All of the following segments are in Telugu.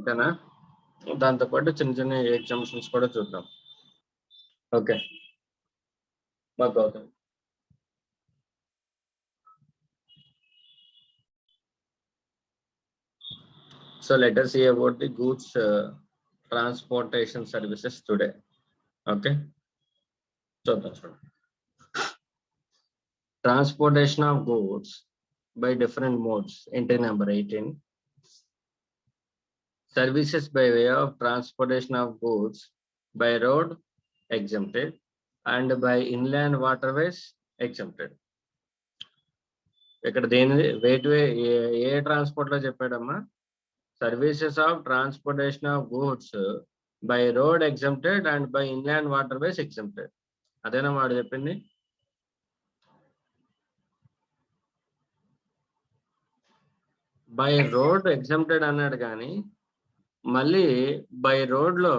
ఓకేనా? దాంతో పాటు చిన్న చిన్న ఎగ్జామ్షన్స్ కూడా చూద్దాం. ఓకే, మాకు అవుతుంది. So let us see about the goods transportation services today. Okay, చూద్దాం చూడండి. Transportation of goods by different modes. Entry number 18. Services by way of transportation of goods by road exempted and by inland waterways exempted. ఇక్కడ దేని వేట్వే ఏ ట్రాన్స్పోర్ట్ లో చెప్పాడమ్మా? Services of transportation of goods by road exempted and by inland waterways exempted. అదేనా వాడు చెప్పింది? బై రోడ్ ఎగ్జంప్టెడ్ అన్నాడు కానీ మళ్ళీ బై రోడ్ లో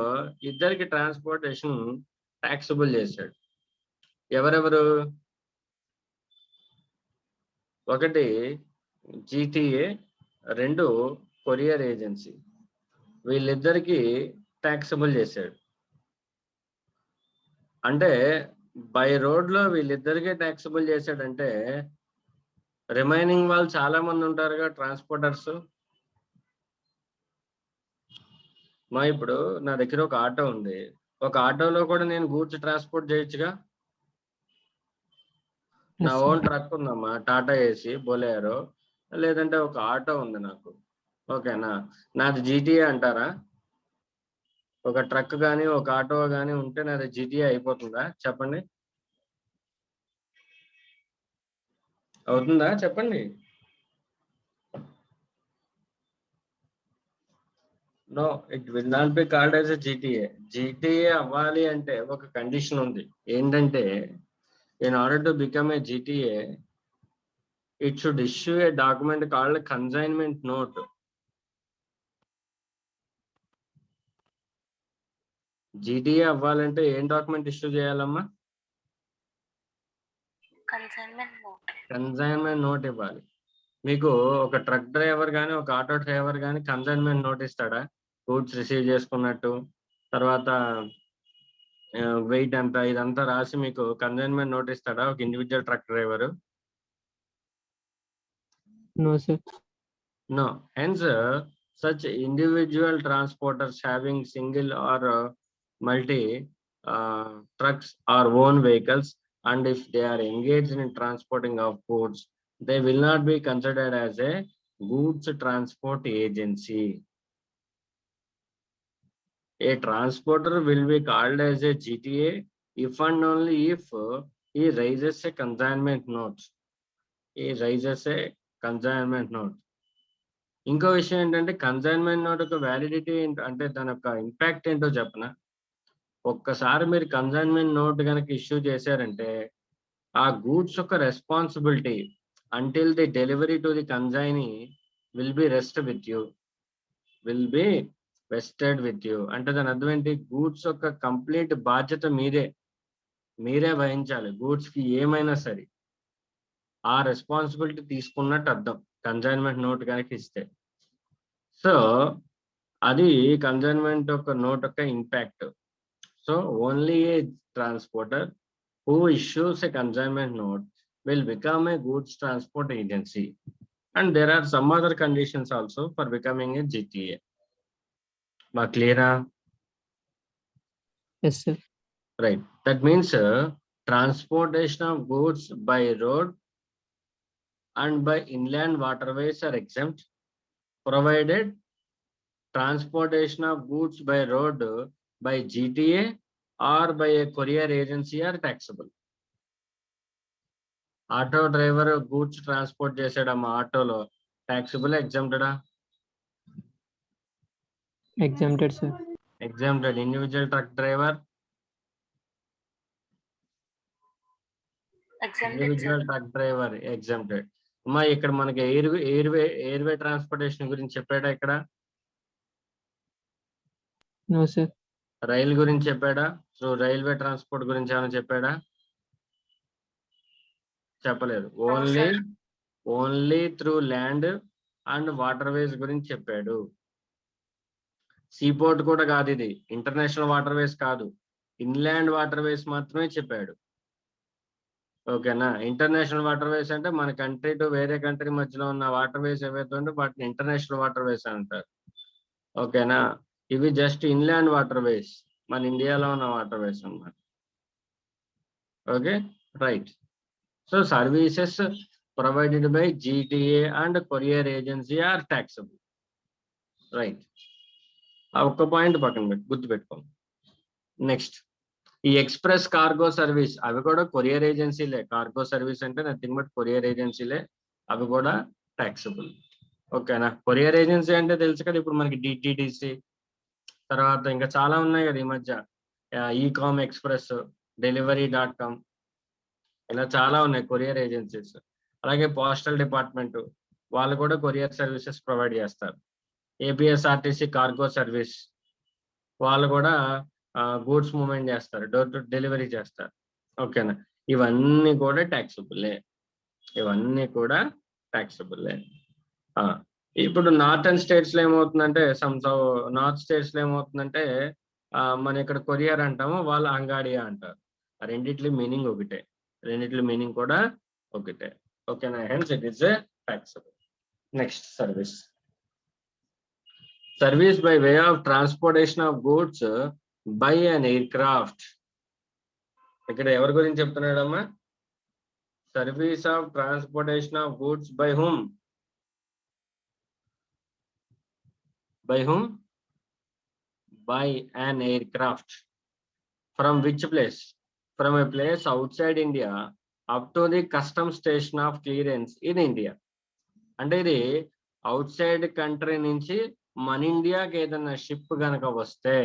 ఇద్దరికి ట్రాన్స్పోర్టేషన్ ట్యాక్సబుల్ చేశాడు. ఎవరెవరు? ఒకటి జీటీఏ, రెండు కొరియర్ ఏజెన్సీ. వీళ్ళిద్దరికి ట్యాక్సబుల్ చేశాడు. అంటే బై రోడ్ లో వీళ్ళిద్దరికే ట్యాక్సబుల్ చేశాడంటే రిమైనింగ్ వాళ్ళు చాలా మంది ఉంటారుగా ట్రాన్స్పోర్టర్స్. మా ఇప్పుడు నా దగ్గర ఒక ఆటో ఉంది, ఒక ఆటోలో కూడా నేను గూడ్స్ ట్రాన్స్పోర్ట్ చేయొచ్చుగా. నా ఓన్ ట్రక్ ఉందమ్మా, టాటా ఏసీ, బొలేరో, లేదంటే ఒక ఆటో ఉంది నాకు. ఓకేనా? నాది జీటీఏ అంటారా? ఒక ట్రక్ కానీ ఒక ఆటో కానీ ఉంటే నాది జీటీఏ అయిపోతుందా? చెప్పండి, అవుతుందా? చెప్పండి. No, it will not be called as a GTA. GTA అవ్వాలి అంటే ఒక కండిషన్ ఉంది. ఏంటంటే in order to become a GTA, it should issue a document called consignment note. GTA అవ్వాలంటే ఏం డాక్యుమెంట్ ఇష్యూ చేయాలమ్మా? కన్సైన్మెంట్ నోట్ ఇవ్వాలి. మీకు ఒక ట్రక్ డ్రైవర్ కానీ ఒక ఆటో డ్రైవర్ కానీ కన్సైన్మెంట్ నోట్ ఇస్తాడా? గూడ్స్ రిసీవ్ చేసుకున్నట్టు, తర్వాత వెయిట్ ఎంత, ఇదంతా రాసి మీకు కన్సైన్మెంట్ నోట్ ఇస్తాడా ఒక individual truck driver? No, sir. No. Hence, such individual transporters having single or multi trucks or own vehicles, and if they are engaged in transporting of goods, they will not be considered as a goods transport agency. A transporter will be called as a GTA if and only if he raises a consignment note. He raises a consignment note. ఇంకో విషయం ఏంటంటే కన్సైన్మెంట్ నోట్ యొక్క వ్యాలిడిటీ అంటే దాని యొక్క ఇంపాక్ట్ ఏంటో చెప్పనా? ఒక్కసారి మీరు కన్సైన్మెంట్ నోట్ కనుక ఇష్యూ చేశారంటే ఆ గూడ్స్ యొక్క responsibility until the delivery to the consignee will be rest with you, will be vested with you. అంటే దాని అర్థం ఏంటి? గూడ్స్ యొక్క కంప్లీట్ బాధ్యత మీరే వహించాలి. గూడ్స్ కి ఏమైనా సరే ఆ రెస్పాన్సిబిలిటీ తీసుకున్నట్టు అర్థం కన్సైన్మెంట్ నోట్ కనుక ఇస్తే. సో అది కన్సైన్మెంట్ యొక్క నోట్ యొక్క impact. So only A transporter who issues A consignment note will become a goods transport agency, and there are some other conditions also for becoming a GTA. Ma clear? Yes, sir. Right. That means transportation of goods by road and by inland waterways are exempt, provided transportation of goods by road by GTA or by a courier agency are taxable. Auto driver goods transport చేసాడమ్మా, ఆటోలో ట్యాక్సిబుల్ ఎగ్జామ్టెడా? Exempted, sir. Exempted. Individual truck driver, individual truck driver exempted. అమ్మా ఇక్కడ మనకి ఎయిర్వే ట్రాన్స్పోర్టేషన్ గురించి చెప్పాడా? ఇక్కడ No, sir. రైలు గురించి చెప్పాడా? సో రైల్వే ట్రాన్స్పోర్ట్ గురించి ఏమైనా చెప్పాడా? చెప్పలేదు. Only through land and water ways గురించి చెప్పాడు. సీపోర్ట్ కూడా కాదు, ఇది ఇంటర్నేషనల్ వాటర్ వేస్ కాదు, ఇన్లాండ్ వాటర్ వేస్ మాత్రమే చెప్పాడు. ఓకేనా, ఇంటర్నేషనల్ వాటర్ వేస్ అంటే మన కంట్రీ టు వేరే కంట్రీ మధ్యలో ఉన్న వాటర్ వేస్ ఏవైతే ఉంటే వాటిని ఇంటర్నేషనల్ వాటర్ వేస్ అంటారు. ఓకేనా, ఇవి జస్ట్ ఇన్లాండ్ వాటర్ వేస్, మన ఇండియాలో ఉన్న వాటర్ వేస్ అన్నమాట. Okay, right. So services provided by GTA and courier agency are taxable. Right, ఆ ఒక్క పాయింట్ పక్కన పెట్టి గుర్తుపెట్టుకోండి. నెక్స్ట్, ఈ ఎక్స్ప్రెస్ కార్గో సర్వీస్ అవి కూడా కొరియర్ ఏజెన్సీలే. కార్గో సర్వీస్ అంటే నథింగ్ బట్ కొరియర్ ఏజెన్సీలే, అవి కూడా ట్యాక్సబుల్. ఓకేనా, కొరియర్ ఏజెన్సీ అంటే తెలుసు కదా, ఇప్పుడు మనకి DTDC, తర్వాత ఇంకా చాలా ఉన్నాయి కదా ఈ మధ్య, ఈకామ్ ఎక్స్ప్రెస్, delivery.com, ఇలా చాలా ఉన్నాయి కొరియర్ ఏజెన్సీస్. అలాగే పోస్టల్ డిపార్ట్మెంట్ వాళ్ళు కూడా కొరియర్ సర్వీసెస్ ప్రొవైడ్ చేస్తారు. APSRTC కార్గో సర్వీస్ వాళ్ళు కూడా గూడ్స్ మూవ్మెంట్ చేస్తారు, డోర్ టు డెలివరీ చేస్తారు. ఓకేనా, ఇవన్నీ కూడా ట్యాక్సబుల్లే, ఇవన్నీ కూడా ట్యాక్సబుల్లే. ఇప్పుడు నార్థన్ స్టేట్స్ లో ఏమవుతుందంటే, నార్త్ స్టేట్స్ లో ఏమవుతుందంటే మన ఇక్కడ కొరియర్ అంటాము, వాళ్ళు అంగాడియా అంటారు. ఆ రెండిట్ల మీనింగ్ ఒకటే, రెండిట్ల మీనింగ్ కూడా ఒకటే. ఓకేనా, hence it is a taxable. Next, service by way of transportation of goods by an aircraft. ఇక్కడ ఎవరి గురించి చెప్తున్నాడమ్మా? Service of transportation of goods by whom? By whom? By an aircraft. From which place? From a place outside India up to the customs station of clearance in India. అంటే ఇది అవుట్ సైడ్ కంట్రీ నుంచి మన ఇండియాకి ఏదైనా షిప్ కనుక వస్తే,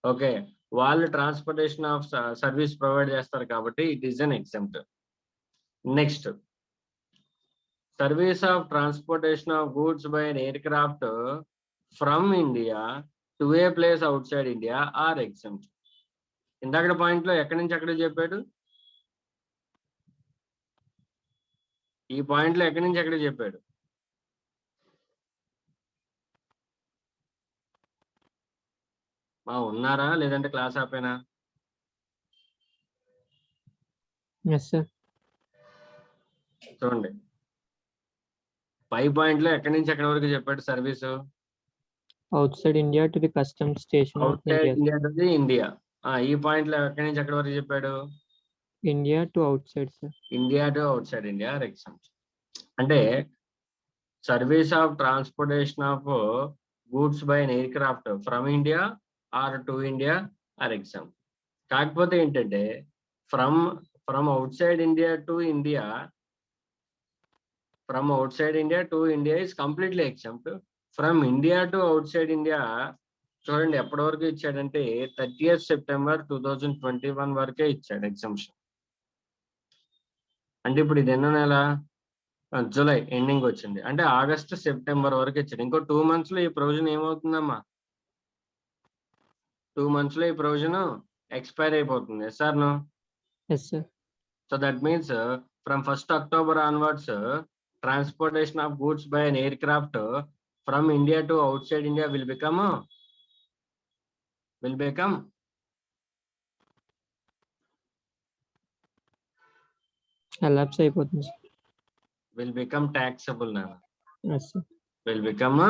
ఓకే, వాళ్ళు ట్రాన్స్పోర్టేషన్ ఆఫ్ సర్వీస్ ప్రొవైడ్ చేస్తారు కాబట్టి it is an example. Next, service of transportation of goods by an aircraft from India to a place outside India are exempt. ఇందాక పాయింట్ లో ఎక్కడి నుంచి ఎక్కడ చెప్పాడు? ఈ పాయింట్ లో ఎక్కడి నుంచి ఎక్కడ చెప్పాడు? ఉన్నారా లేదంటే క్లాస్ ఆపేనా? చూడండి, పై పాయింట్ లో ఎక్కడి నుంచి ఎక్కడి వరకు చెప్పాడు service? outside India to the customs station of out side India. India to the India. ఈ పాయింట్ లో ఎక్కడి నుంచి ఎక్కడి వరకు చెప్పాడు? India to outside, sir. India to outside India are exempt. అంటే service of transportation of goods by an aircraft from India or to India are exempt. కాకపోతే ఏంటంటే from outside India to India, from outside India to India is completely exempt. From India to outside India చూడండి ఎప్పటి వరకు ఇచ్చాడంటే 30th September 2021 వరకే ఇచ్చాడు ఎగ్జామ్షన్. అంటే ఇప్పుడు ఇది ఎన్నో నెల? జూలై ఎండింగ్ వచ్చింది, అంటే ఆగస్ట్ సెప్టెంబర్ వరకు ఇచ్చాడు. ఇంకో 2 months లో ఈ ప్రొవిజన్ ఏమవుతుందమ్మా? 2 months లో ఈ ప్రొవిజన్ ఎక్స్పైర్ అయిపోతుంది. Sir no? Yes, sir. So that means from 1st October onwards transportation of goods by an aircraft from India to outside India will become elapse అయిపోతుంది, sir. will become taxable now. Yes, sir. Will become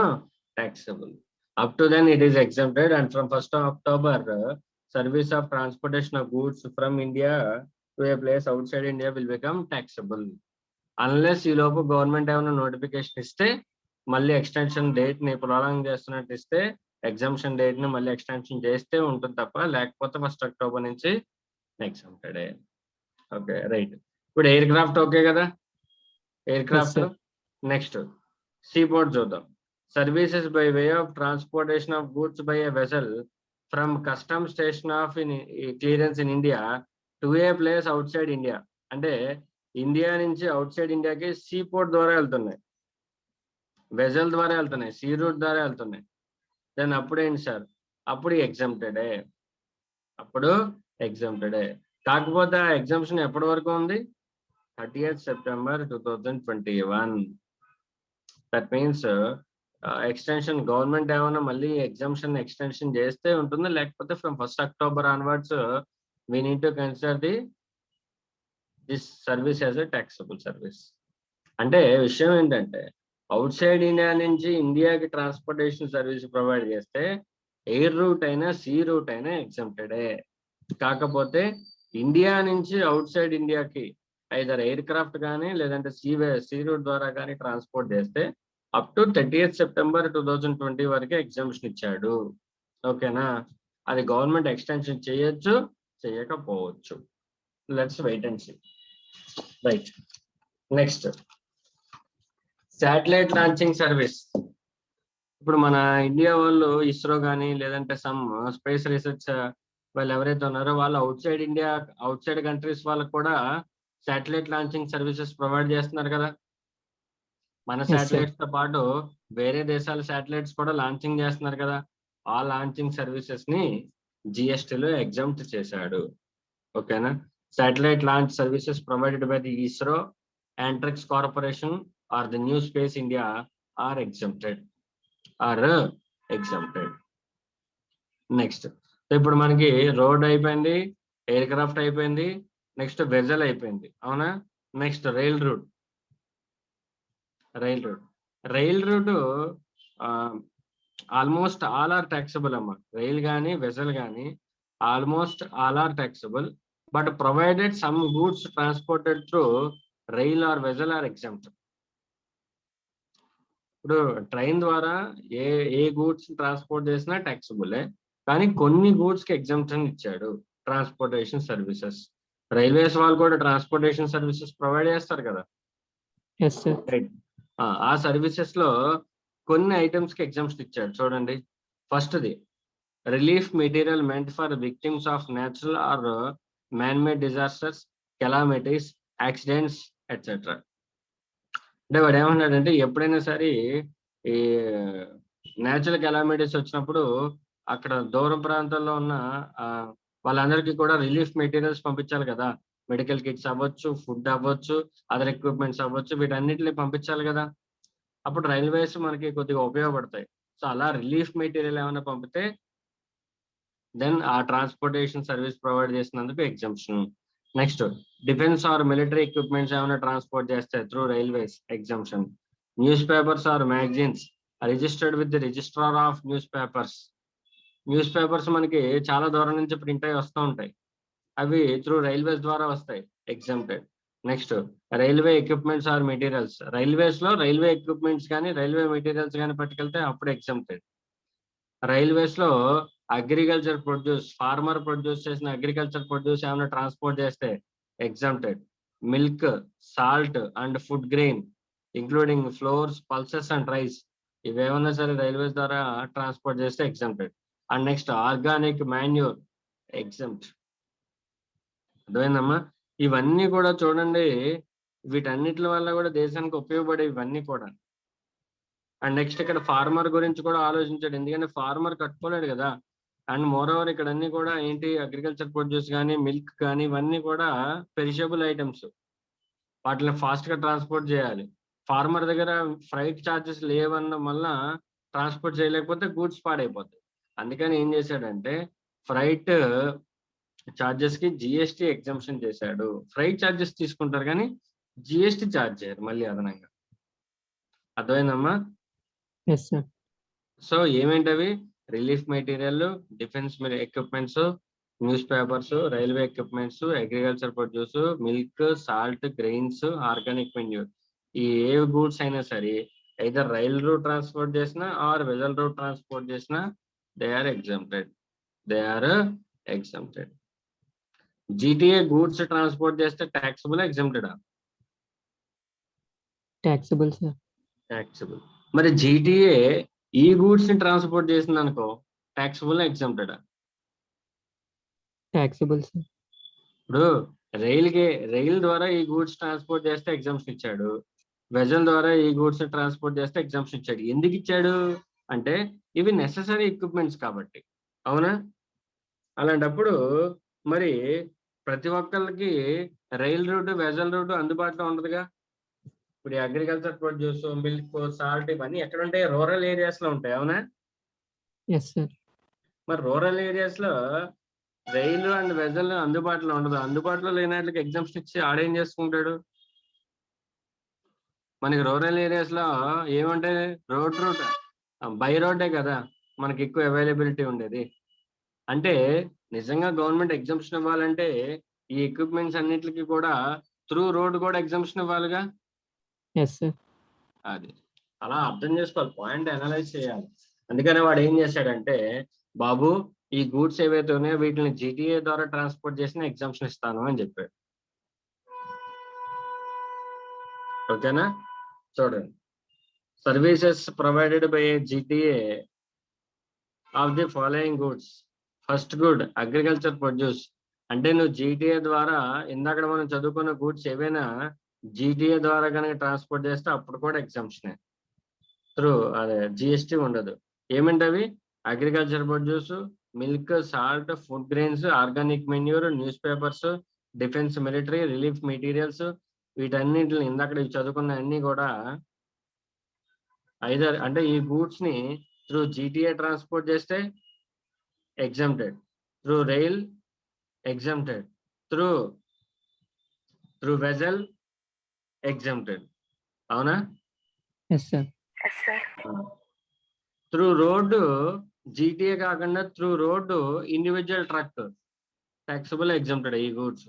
taxable. Up to then it is exempted, and from 1st October service of transportation of goods from India to a place outside India will become taxable. Unless ఈ లోపు గవర్నమెంట్ ఏమైనా నోటిఫికేషన్ ఇస్తే మళ్ళీ ఎక్స్టెన్షన్ డేట్ ని ప్రొలాంగ్ చేస్తున్నట్టు ఇస్తే, ఎగ్జామ్షన్ డేట్ ని మళ్ళీ ఎక్స్టెన్షన్ చేస్తే ఉంటుంది తప్ప, లేకపోతే 1st October నుంచి ఎగ్జామ్టెడ్. Okay, right. ఇప్పుడు ఎయిర్ క్రాఫ్ట్ ఓకే కదా? Air craft. నెక్స్ట్ సీపోర్ట్ చూద్దాం. Services by way of transportation of goods by a vessel from custom station of clearance in India to a place outside India. అంటే ఇండియా నుంచి అవుట్ సైడ్ ఇండియాకి సీపోర్ట్ ద్వారా వెళ్తున్నాయి, వెజల్ ద్వారా వెళ్తున్నాయి, సీ రూట్ ద్వారా వెళ్తున్నాయి. దెన్ అప్పుడు ఏంటి సార్? అప్పుడు ఎగ్జామ్టెడే, అప్పుడు ఎగ్జామ్టెడే. కాకపోతే ఆ ఎగ్జామ్షన్ ఎప్పటి వరకు ఉంది? 30th September 2021. That means extension government ఏమైనా మళ్ళీ ఎగ్జామ్షన్ ఎక్స్టెన్షన్ చేస్తే ఉంటుంది, లేకపోతే from 1st October onwards we need to consider this service as a taxable service. అంటే విషయం ఏంటంటే అవుట్ సైడ్ ఇండియా నుంచి ఇండియాకి ట్రాన్స్పోర్టేషన్ సర్వీస్ ప్రొవైడ్ చేస్తే ఎయిర్ రూట్ అయినా సీ రూట్ అయినా ఎగ్జామ్టెడే. కాకపోతే ఇండియా నుంచి అవుట్ సైడ్ ఇండియాకి ఐదర్ ఎయిర్ క్రాఫ్ట్ కానీ లేదంటే సీ రూట్ ద్వారా కానీ ట్రాన్స్పోర్ట్ చేస్తే అప్ టు 30th September 2020 వరకే ఎగ్జామ్షన్ ఇచ్చాడు. ఓకేనా? అది గవర్నమెంట్ ఎక్స్టెన్షన్ చేయొచ్చు, చేయకపోవచ్చు. Let's wait and see. Right, next satellite launching service. ఇప్పుడు మన ఇండియా వాళ్ళు ఇస్రో కానీ లేదంటే సమ్ స్పేస్ రీసెర్చ్ వాళ్ళు ఎవరైతే ఉన్నారో వాళ్ళు out side India, out side countries వాళ్ళకు కూడా శాటిలైట్ లాంచింగ్ సర్వీసెస్ ప్రొవైడ్ చేస్తున్నారు కదా. మన శాటిలైట్స్ తో పాటు వేరే దేశాల శాటిలైట్స్ కూడా లాంచింగ్ చేస్తున్నారు కదా. ఆ లాంచింగ్ సర్వీసెస్ ని జిఎస్టీలో ఎగ్జామ్ట్ చేశాడు. ఓకేనా? Satellite launch services provided by the ISRO, Antrix Corporation or the New Space India are exempted. Next ఇప్పుడు మనకి రోడ్ అయిపోయింది, ఎయిర్ క్రాఫ్ట్ అయిపోయింది, నెక్స్ట్ వెజల్ అయిపోయింది, అవునా? Next rail route. Rail route almost all are taxable అమ్మా. రైల్ కానీ వెజల్ కానీ almost all are taxable, but provided some goods transported through rail or vessel are exempt. ఇప్పుడు ట్రైన్ ద్వారా ఏ గూడ్స్ ట్రాన్స్పోర్ట్ చేసినా ట్యాక్సబులే, కానీ కొన్ని గూడ్స్ కి ఎగ్జామ్షన్ ఇచ్చాడు ట్రాన్స్పోర్టేషన్ సర్వీసెస్. రైల్వేస్ వాళ్ళు కూడా ట్రాన్స్పోర్టేషన్ సర్వీసెస్ ప్రొవైడ్ చేస్తారు కదా. ఆ సర్వీసెస్ లో కొన్ని ఐటమ్స్ కి ఎగ్జామ్షన్ ఇచ్చాడు. చూడండి, first the relief material meant for victims of natural or man made disasters, calamities, accidents etcetera. అంటే వాడు ఏమన్నాడంటే ఎప్పుడైనా సరే ఈ నేచురల్ కెలామిటీస్ వచ్చినప్పుడు అక్కడ దూర ప్రాంతాల్లో ఉన్న వాళ్ళందరికీ కూడా రిలీఫ్ మెటీరియల్స్ పంపించాలి కదా. మెడికల్ కిట్స్ అవ్వచ్చు, ఫుడ్ అవ్వచ్చు, అదర్ ఎక్విప్మెంట్స్ అవ్వచ్చు, వీటన్నిటిని పంపించాలి కదా. అప్పుడు రైల్వేస్ మనకి కొద్దిగా ఉపయోగపడతాయి. సో అలా రిలీఫ్ మెటీరియల్ ఏమైనా పంపితే దెన్ ఆ ట్రాన్స్పోర్టేషన్ సర్వీస్ ప్రొవైడ్ చేసినందుకు exemption. Next defence or military equipments ఏమైనా ట్రాన్స్పోర్ట్ చేస్తే through railways exemption. News papers or magazines registered with the registrar of news papers. News papers మనకి చాలా దూరం నుంచి ప్రింట్ అయ్యి వస్తూ ఉంటాయి, అవి త్రూ రైల్వేస్ ద్వారా వస్తాయి, exempted. Next railway equipments or materials. Railways లో రైల్వే ఎక్విప్మెంట్స్ కానీ రైల్వే మెటీరియల్స్ కానీ పట్టుకెళ్తే అప్పుడు ఎగ్జామ్టెడ్. రైల్వేస్ లో అగ్రికల్చర్ ప్రొడ్యూస్, ఫార్మర్ ప్రొడ్యూస్ చేసిన అగ్రికల్చర్ ప్రొడ్యూస్ ఏమైనా ట్రాన్స్పోర్ట్ చేస్తే exempted. Milk, salt and food grain including flours, pulses and rice, ఇవేమన్నా సరే రైల్వేస్ ద్వారా ట్రాన్స్పోర్ట్ చేస్తే exempted. And next organic manure exempt. అర్థమైందమ్మా? ఇవన్నీ కూడా చూడండి, వీటన్నిటి వల్ల కూడా దేశానికి ఉపయోగపడే ఇవన్నీ కూడా. అండ్ నెక్స్ట్ ఇక్కడ ఫార్మర్ గురించి కూడా ఆలోచించాడు, ఎందుకంటే ఫార్మర్ కట్టుకోలేడు కదా. అండ్ మోర్ ఓవర్ ఇక్కడ అన్ని కూడా ఏంటి, అగ్రికల్చర్ ప్రొడ్యూస్ కానీ మిల్క్ కానీ ఇవన్నీ కూడా పెరిషబుల్ ఐటమ్స్, వాటిని ఫాస్ట్ గా ట్రాన్స్పోర్ట్ చేయాలి. ఫార్మర్ దగ్గర ఫ్రైట్ ఛార్జెస్ లేవన్న వల్ల ట్రాన్స్పోర్ట్ చేయలేకపోతే గూడ్స్ పాడైపోతాయి. అందుకని ఏం చేశాడంటే ఫ్రైట్ ఛార్జెస్ కి జిఎస్టీ ఎగ్జామ్షన్ చేశాడు. ఫ్రైట్ ఛార్జెస్ తీసుకుంటారు కానీ జిఎస్టీ ఛార్జ్ చేయరు మళ్ళీ అదనంగా. అర్థమైందమ్మా? సో ఏమేంటవి? Relief material, defence equipments, newspapers, railway equipments, agriculture produce, milk, salt, grains, organic manure. ఈ ఏ గూడ్స్ అయినా సరే ఐదర్ రైల్ రూట్ ట్రాన్స్పోర్ట్ చేసినా ఆర్ వెజల్ రూట్ ట్రాన్స్పోర్ట్ చేసినా they are exempted. GTA goods transport చేస్తే ట్యాక్సబుల్ ఎగ్జామ్టెడా? Taxable sir. ట్యాక్సబుల్. మరి జీటీఏ ఈ గూడ్స్ ని ట్రాన్స్పోర్ట్ చేసింది అనుకో, ట్యాక్సబుల్ ఎగ్జామ్టెడా? Taxable sir. ఇప్పుడు రైల్ ద్వారా ఈ గూడ్స్ ట్రాన్స్పోర్ట్ చేస్తే ఎగ్జామ్షన్ ఇచ్చాడు, వెజల్ ద్వారా ఈ గూడ్స్ ట్రాన్స్పోర్ట్ చేస్తే ఎగ్జామ్షన్ ఇచ్చాడు. ఎందుకు ఇచ్చాడు అంటే ఇవి నెసెసరీ ఎక్విప్మెంట్స్ కాబట్టి, అవునా? అలాంటప్పుడు మరి ప్రతి ఒక్కరికి రైల్ రూట్, వెజల్ రూట్ అందుబాటులో ఉండదుగా. ఇప్పుడు అగ్రికల్చర్ ప్రొడ్యూస్, మిల్క్, సాల్ట్ ఇవన్నీ ఎక్కడ ఉంటాయి? రూరల్ ఏరియాస్ లో ఉంటాయి, అవునా? Yes, sir. మరి రూరల్ ఏరియాస్ లో రైలు అండ్ వెజల్ అందుబాటులో ఉండదు. అందుబాటులో లేని వాటికి ఎగ్జామ్షన్ ఇచ్చి ఆడేం చేసుకుంటాడు? మనకి రూరల్ ఏరియాస్ లో ఏముంటాయి? రూట్ బై రోడ్డే కదా మనకి ఎక్కువ అవైలబిలిటీ ఉండేది. అంటే నిజంగా గవర్నమెంట్ ఎగ్జామ్షన్ ఇవ్వాలంటే ఈ ఎక్విప్మెంట్స్ అన్నిటికీ కూడా త్రూ రోడ్ కూడా ఎగ్జామ్షన్ ఇవ్వాలిగా. Yes, sir. అది అలా అర్థం చేసుకోవాలి, పాయింట్ అనలైజ్ చేయాలి. అందుకనే వాడు ఏం చేశాడంటే, బాబు ఈ గూడ్స్ ఏవైతే ఉన్నాయో వీటిని జీటీఏ ద్వారా ట్రాన్స్పోర్ట్ చేసిన ఎగ్జామ్షన్ ఇస్తాను అని చెప్పాడు. ఓకేనా? చూడండి, services provided by GTA of the following goods. First good agriculture produce. అంటే నువ్వు జీటీఏ ద్వారా ఇందాక మనం చదువుకున్న గూడ్స్ ఏవైనా జీటీఏ ద్వారా కనుక ట్రాన్స్పోర్ట్ చేస్తే అప్పుడు కూడా ఎగ్జామ్షనే. త్రూ అదే జిఎస్టీ ఉండదు. ఏమిటవి? Agriculture produce, milk, salt, food grains, organic manure, newspapers, defence, military, relief materials, వీటన్నిటిని ఇందాక చదువుకున్న అన్ని కూడా ఐదర్ అంటే ఈ గూడ్స్ ని త్రూ జీటీఏ ట్రాన్స్పోర్ట్ చేస్తే exempted, through rail exempted, through vessel exempted, అవునా? Yes, sir. Through road GTA కాకుండా through road individual truck taxable exempted. ఈ గూడ్స్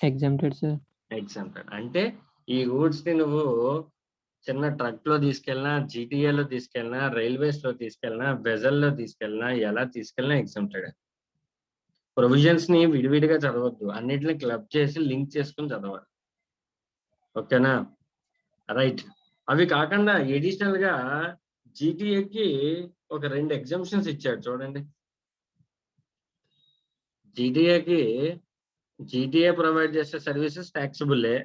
Exempted, sir. ఎగ్జామ్టెడ్. అంటే ఈ గూడ్స్ ని నువ్వు చిన్న ట్రక్ లో తీసుకెళ్ళినా, జీటీఏలో తీసుకెళ్ళినా, రైల్వేస్ లో తీసుకెళ్ళినా, వెజల్ లో తీసుకెళ్ళినా, ఎలా తీసుకెళ్ళినా ఎగ్జామ్టెడ్. ప్రొవిజన్స్ ని విడివిడిగా చదవద్దు, అన్నిటిని క్లబ్ చేసి లింక్ చేసుకుని చదవాలి. ఓకేనా? రైట్. అవి కాకుండా ఎడిషనల్ గా జీటీఏకి ఒక 2 ఎగ్జామ్షన్స్ ఇచ్చాడు చూడండి. జీటీఏ ప్రొవైడ్ చేసే సర్వీసెస్ ట్యాక్సబుల్లే,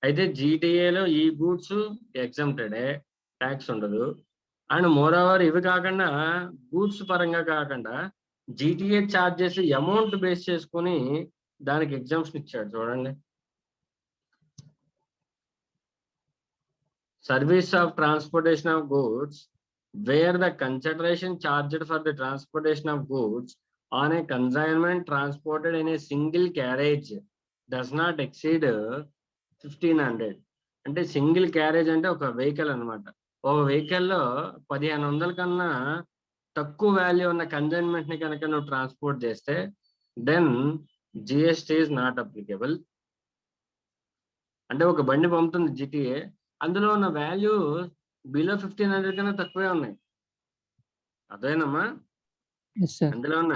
అయితే జీటీఏలో ఈ గూడ్స్ ఎగ్జామ్టెడే, ట్యాక్స్ ఉండదు. అండ్ మోర్ ఓవర్ ఇవి కాకుండా గూడ్స్ పరంగా కాకుండా జీటీఏ ఛార్జ్ చేసి అమౌంట్ బేస్ చేసుకుని దానికి ఎగ్జామ్షన్ ఇచ్చాడు చూడండి. Service of transportation of goods where the consideration charged for the transportation of goods on a consignment transported in a single carriage does not exceed 1500. అంటే సింగిల్ క్యారేజ్ అంటే ఒక వెహికల్ అనమాట. ఒక వెహికల్లో 1500 కన్నా తక్కువ వాల్యూ ఉన్న కన్సైన్మెంట్ ని కనుక నువ్వు ట్రాన్స్పోర్ట్ చేస్తే then GST is not applicable. అంటే ఒక బండి పంపుతుంది జీటీఏ, అందులో ఉన్న వాల్యూ బిలో 1500 కన్నా తక్కువే ఉన్నాయి. అదేనమ్మా? Yes, sir. అందులో ఉన్న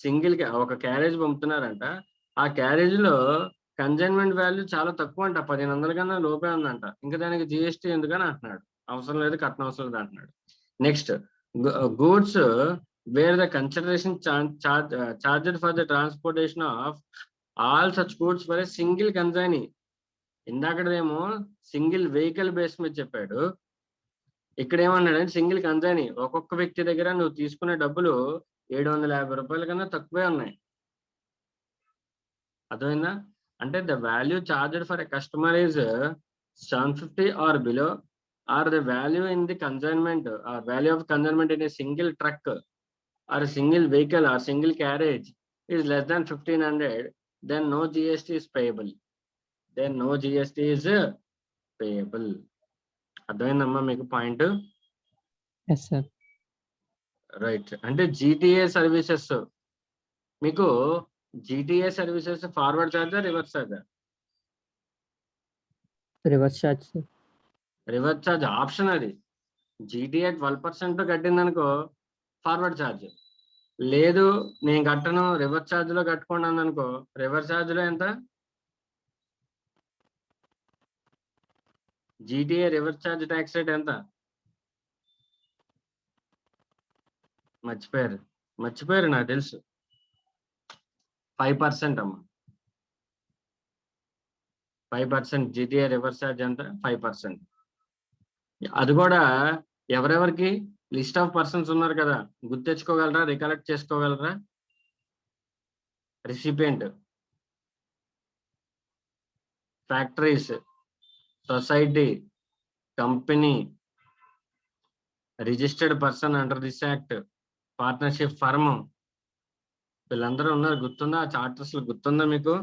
సింగిల్ ఒక క్యారేజ్ పంపుతున్నారంట, ఆ క్యారేజ్ లో కన్సైన్మెంట్ వాల్యూ చాలా తక్కువ అంట, 1500 కన్నా లోపే ఉందంట. ఇంకా దానికి జిఎస్టీ ఎందుకని అంటున్నాడు, అవసరం లేదు, కట్టడం అవసరం లేదు అంటున్నాడు. Next, goods where the consideration charged for the transportation of all such goods for a single consignee. ఇందాకడేమో సింగిల్ వెహికల్ బేస్ మీద చెప్పాడు, ఇక్కడ ఏమన్నాడంటే సింగిల్ కన్సైనీ, ఒక్కొక్క వ్యక్తి దగ్గర నువ్వు తీసుకునే డబ్బులు 750 రూపాయల కన్నా తక్కువే ఉన్నాయి. అర్థమైందా? అంటే the value charged for a customer is 750 or below, or the value in the consignment or value of consignment in a single truck or single vehicle or single carriage is less than 1500, then no GST is payable. Then no GST is payable. అర్థమైందమ్మా మీకు పాయింట్? Yes, sir. రైట్. అంటే జీటీఏ సర్వీసెస్ మీకు జీటీఏ సర్వీసెస్ ఫార్వర్డ్ చార్జా రివర్స్ చార్జా? Reverse charge, sir. Reverse charge option. అది జీటీఏ 12% కట్టిందనుకో ఫార్వర్డ్ ఛార్జ్, లేదు నేను కట్టను రివర్స్ ఛార్జ్ లో కట్టుకున్నాను అనుకో, రివర్స్ ఛార్జ్ లో ఎంత? GTA reverse charge tax rate ఎంత? మర్చిపోయారు నాకు తెలుసు, 5% అమ్మా. 5% జీటీఏ రివర్స్ ఛార్జ్ ఎంత? 5%. అది కూడా ఎవరెవరికి? లిస్ట్ ఆఫ్ పర్సన్స్ ఉన్నారు కదా, గుర్తెచ్చుకోగలరా, రికలెక్ట్ చేసుకోగలరా? Recipient, factories, society, company, registered person under this act, partnership firm, వీళ్ళందరూ ఉన్నారు. గుర్తుందా? చార్టర్స్ గుర్తుందా మీకు?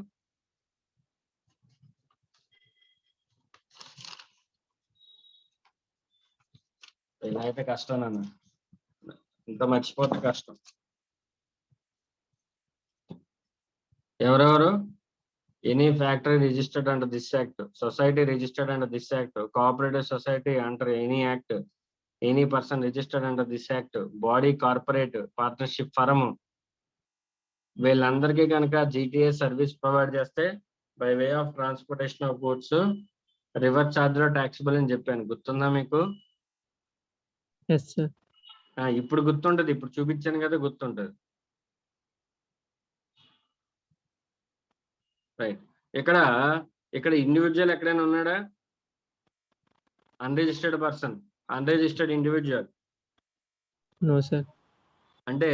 ఇలా అయితే కష్టం నాన్న, ఇంత మర్చిపోతే కష్టం. ఎవరెవరు? Any factory registered under this act, society registered under this act, cooperative society under any act, any person registered under this act, body, corporate, partnership firm, వీళ్ళందరికీ కనుక జీటీఏ సర్వీస్ ప్రొవైడ్ చేస్తే by way of transportation of goods reverse charge లో ట్యాక్సిబుల్ అని చెప్పాను. గుర్తుందా మీకు? Yes, sir. ఇప్పుడు గుర్తుంటది, ఇప్పుడు చూపించాను కదా, గుర్తుంటది. రైట్. ఇక్కడ ఇండివిజువల్ ఎక్కడైనా ఉన్నాడా? Unregistered person, unregistered individual. No, sir. అంటే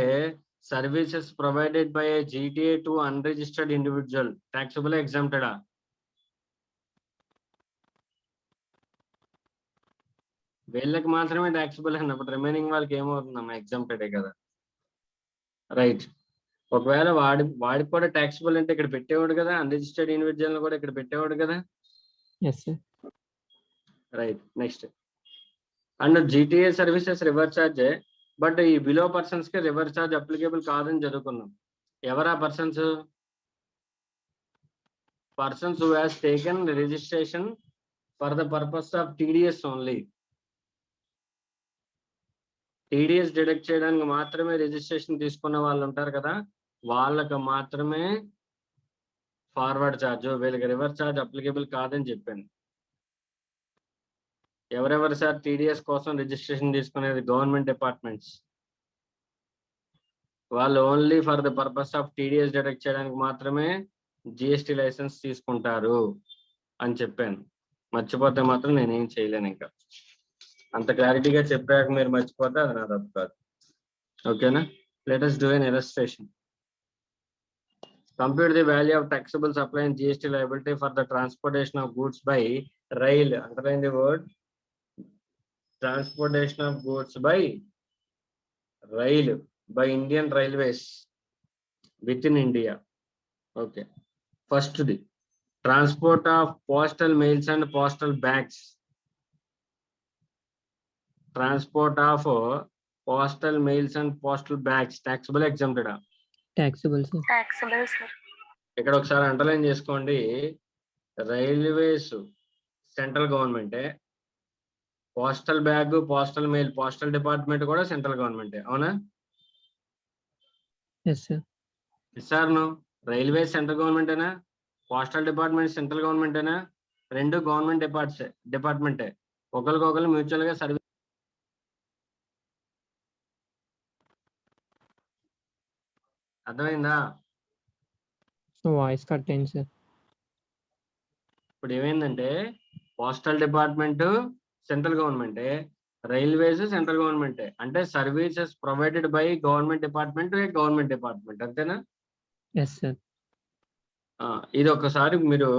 services provided by a GTA to unregistered individual taxable ఎగ్జామ్టెడా? వీళ్ళకి మాత్రమే ట్యాక్సిబుల్ అన్నప్పుడు రిమైనింగ్ వాళ్ళకి ఏమవుతుందమ్మా? ఎగ్జామ్టెడే కదా. రైట్. ఒకవేళ వాడికి కూడా ట్యాక్సిబుల్ అంటే ఇక్కడ పెట్టేవాడు కదా, అన్రిజిస్టర్డ్ ఇండివిజువల్ కూడా ఇక్కడ పెట్టేవాడు కదా. Yes, sir. Right. Next, and GTA services reverse charge, but ఈ బిలో పర్సన్స్ కి రివర్స్ ఛార్జ్ అప్లికేబుల్ కాదని చదువుకున్నాం. ఎవరా persons? Persons who has taken registration for the purpose of TDS only. TDS deduct చేయడానికి మాత్రమే రిజిస్ట్రేషన్ తీసుకున్న వాళ్ళు ఉంటారు కదా, వాళ్ళకి మాత్రమే ఫార్వర్డ్ ఛార్జ్, వీళ్ళకి రివర్స్ ఛార్జ్ అప్లికేబుల్ కాదని చెప్పాను. ఎవరెవరు సార్ టీడీఎస్ కోసం రిజిస్ట్రేషన్ తీసుకునేది? Government departments. వాళ్ళు only for the purpose of TDS deduct చేయడానికి మాత్రమే జిఎస్టీ లైసెన్స్ తీసుకుంటారు అని చెప్పాను. మర్చిపోతే మాత్రం నేనేం చేయలేను. ఇంకా అంత క్లారిటీగా చెప్పాక మీరు మర్చిపోతే అది నా తప్పు కాదు. ఓకేనా? Let us do an illustration. Compute the value of taxable supply and GST liability for the transportation of goods by rail. Underline the word transportation of goods by rail by Indian Railways within India. Okay. First, the transport of postal mails and postal bags. Transport of postal mails and postal bags taxable exempted. Taxable, sir. Taxable, sir. ఇక్కడ ఒకసారి అండర్లైన్ చేసుకోండి. రైల్వేస్ సెంట్రల్ గవర్నమెంటే, postal bag, postal mail, postal department కూడా సెంట్రల్ గవర్నమెంటే. అవునా? Yes, sir. Sir railways central గవర్నమెంటేనా, పోస్టల్ డిపార్ట్మెంట్ సెంట్రల్ గవర్నమెంటేనా? రెండు గవర్నమెంట్ డిపార్ట్మెంటే. ఒకరికొకరు మ్యూచువల్ గా సర్వీస్. అర్థమైందా? So voice cut in, sir. ఇప్పుడు ఏమైందంటే పోస్టల్ డిపార్ట్మెంట్ సెంట్రల్ గవర్నమెంటే, రైల్వేస్ సెంట్రల్ గవర్నమెంటే. అంటే services provided by government department, అంతేనా? Yes, sir. ఇది ఒకసారి మీరు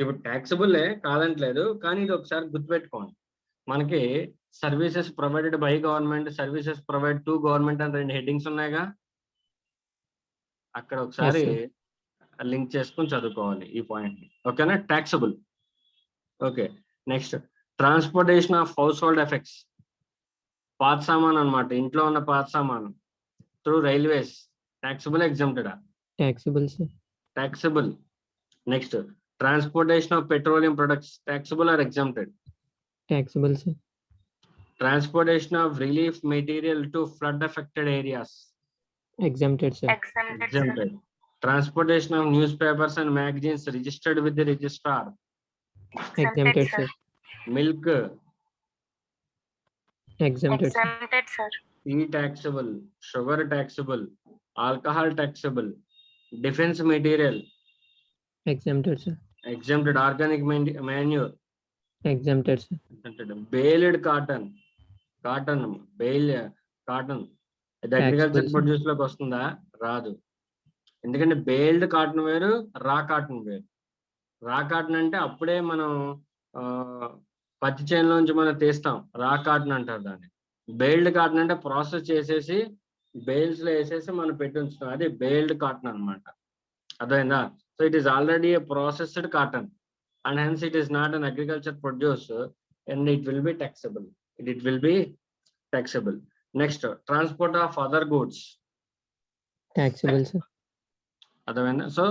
ఇప్పుడు ట్యాక్సిబుల్లే కాదంటలేదు, కానీ ఇది ఒకసారి గుర్తుపెట్టుకోండి. మనకి services provided by government, services provide to government అని రెండు హెడ్డింగ్స్ ఉన్నాయిగా, అక్కడ ఒకసారి లింక్ చేసుకుని చదువుకోవాలి ఈ పాయింట్. ఓకేనా? Taxable. Okay. Next, transportation of household effects, పాత సామాన్ అనమాట, ఇంట్లో ఉన్న పాత సామాను త్రూ రైల్వేస్ ట్యాక్సిబుల్ ఎగ్జామ్టెడా? Taxable, sir. Taxable. Next, transportation of petroleum products taxable or exempted? Taxable, sir. Transportation of relief material to flood affected areas Exempted, sir. exempted. Transportation of newspapers and magazines registered with the registrar Exempted, sir. milk Exempted, sir. Exempted, sir. tea taxable, sugar taxable, alcohol taxable, defense material Exempted, sir. exempted, organic manure Exempted, sir. exempted, baled cotton ఇది అగ్రికల్చర్ ప్రొడ్యూస్ లోకి వస్తుందా? రాదు. ఎందుకంటే బేల్డ్ కాటన్ వేరు, రా కాటన్ వేరు. రా కాటన్ అంటే అప్పుడే మనం పత్తి చేనులోంచి మనం తీస్తాం, రా కాటన్ అంటారు దాన్ని. బేల్డ్ కాటన్ అంటే ప్రాసెస్ చేసేసి బేల్స్ లో వేసేసి మనం పెట్టి ఉంచుతాం, అది బేల్డ్ కాటన్ అనమాట. అర్థమైందా? So it is already A processed cotton and hence it is not an agriculture produce and it will be taxable. It will be taxable. Next, transport of other goods. Taxable, sir. అర్థమైందా? సో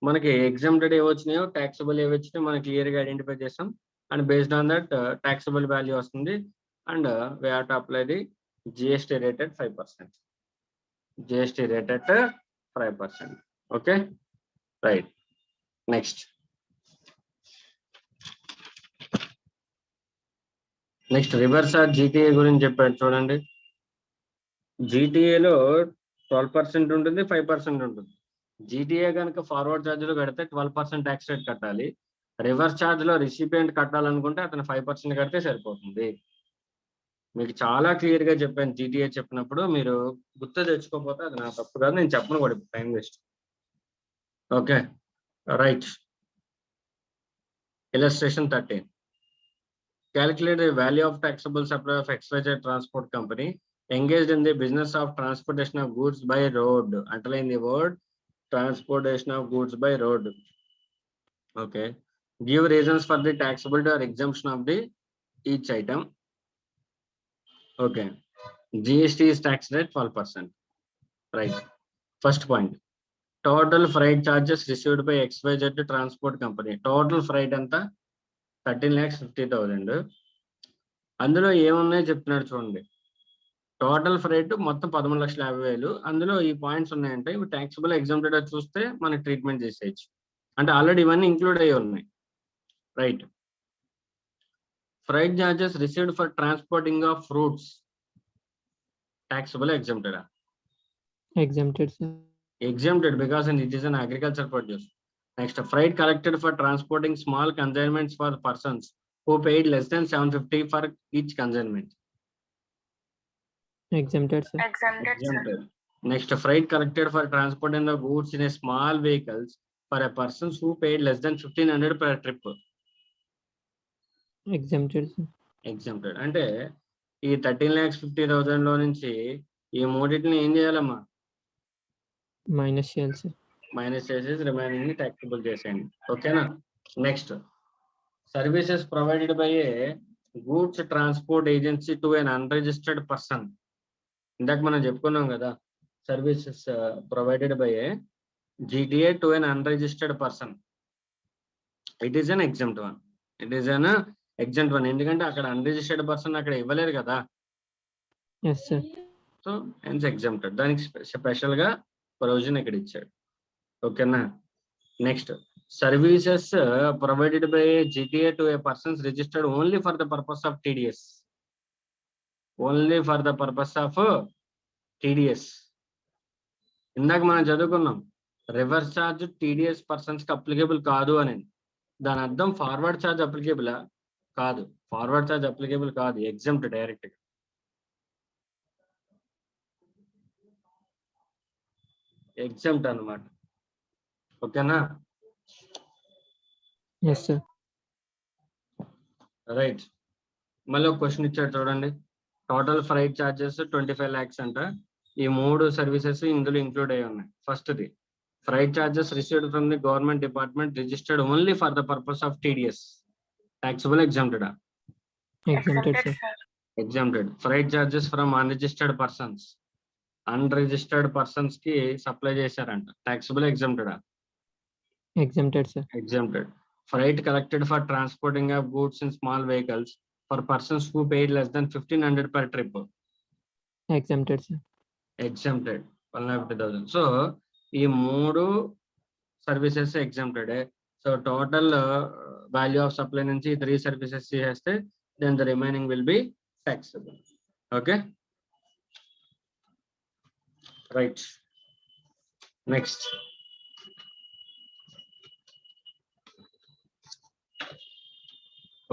మనకి ఎగ్జామ్టెడ్ ఏ వచ్చినాయో ట్యాక్సబుల్ ఏ వచ్చినాయో మనం క్లియర్గా ఐడెంటిఫై చేస్తాం and based on that taxable value వస్తుంది and we have to apply the GST rate at 5%. GST rate at 5%. Okay, right. Next reverse or GTA గురించి చెప్పాడు చూడండి. జీటీఏలో 12% ఉంటుంది, 5% ఉంటుంది. జీటీఏ కనుక ఫార్వర్డ్ ఛార్జ్లో కడితే 12% ట్యాక్స్ రేట్ కట్టాలి. రివర్స్ ఛార్జ్ లో రిసిపియంట్ కట్టాలనుకుంటే అతను 5% కడితే సరిపోతుంది. మీకు చాలా క్లియర్ గా చెప్పాను జీటీఏ చెప్పినప్పుడు, మీరు గుర్తు తెచ్చుకోకపోతే అది నా తప్పు కాదు, నేను చెప్పను కూడా, time waste. Okay, right. Illustration 13. Calculate the value of taxable supply of XYZ transport company engaged in the business of transportation of goods by road. Underline the word transportation of goods by road. Okay. Give reasons for the taxability or exemption of the each item. Okay. GST is taxed at 12%. Right. First point. Total freight charges received by XYZ transport company. Total freight anta 13,50,000. అందులో ఏమున్నాయో చెప్తున్నాడు చూడండి. టోటల్ ఫ్రైట్ మొత్తం 13,50,000. అందులో ఈ పాయింట్స్ ఉన్నాయంటే ఇవి ట్యాక్సిబుల్ ఎగ్జామ్టెడ్ చూస్తే మనకి ట్రీట్మెంట్ చేసేయచ్చు. అంటే ఆల్రెడీ ఇవన్నీ ఇంక్లూడ్ అయ్యి ఉన్నాయి. Right. Freight charges received for transporting of fruits taxable exempted. Exempted, sir. Exempted because it is an agriculture produce. Next, freight collected for transporting small consignments for persons who paid less than 750 for each consignment. Exempted, sir. Exempted. Next, freight collected for transporting the goods in a small vehicles for a persons who paid less than 1,500 per trip. Exempted, sir. Exempted. అంటే ఈ 13,50,000 లో నుంచి ఈ మూడింటిని ఏం చేయాలమ్మా? మైనస్ చేయాలి, సార్. మైనస్ చేసేసి రిమైనింగ్ ని ట్యాక్సబుల్ చేసేయండి. ఓకేనా? Next, services provided by a goods transport agency to an unregistered person. ఇందాక మనం చెప్పుకున్నాం కదా, services provided by a GTA to an unregistered person. It is an exempt one. It is an exempt one. ఎందుకంటే అక్కడ అన్రిజిస్టర్డ్ పర్సన్ అక్కడ ఇవ్వలేరు కదా. Yes sir. So hence exempted. దానికి స్పెషల్ గా ప్రొవిజన్ ఇక్కడ ఇచ్చాడు. ఓకేనా? Next, services provided by GTA to a persons registered only for the purpose of TDS. Only for the purpose of TDS. ఇందాక మనం చదువుకున్నాం రివర్స్ ఛార్జ్ టీడీఎస్ పర్సన్స్ కి అప్లికేబుల్ కాదు అని. దాని అర్థం ఫార్వర్డ్ ఛార్జ్ అప్లికేబులా? కాదు, ఫార్వర్డ్ ఛార్జ్ అప్లికేబుల్ కాదు, ఎగ్జామ్ట్ డైరెక్ట్ గా. ఎగ్జామ్ట్ అన్నమాట. ఓకేనా? Yes sir. రైట్. మళ్ళీ ఒక క్వశ్చన్ ఇచ్చాడు చూడండి. టోటల్ ఫ్రైట్ చార్జెస్ 25 lakhs అంట. ఈ మూడు సర్వీసెస్ ఇందులో ఇంక్లూడ్ అయి ఉన్నాయి. First the freight charges received from the government department registered only for the purpose of TDS. taxable, exempted? Exempted, sir. Exempted. Freight charges from unregistered persons. Unregistered persons ki supply chesaranta. Taxable, exempted? Exempted, sir. Exempted. Freight collected for transporting of goods in small vehicles for persons who paid less than 1,500 per trip. Exempted, sir. Exempted. 1,50,000. So ఈ మూడు services exempted. So total value of supply నుంచి 3 సర్వీసెస్ చేస్తే then the remaining will be taxable. Okay, right. Next,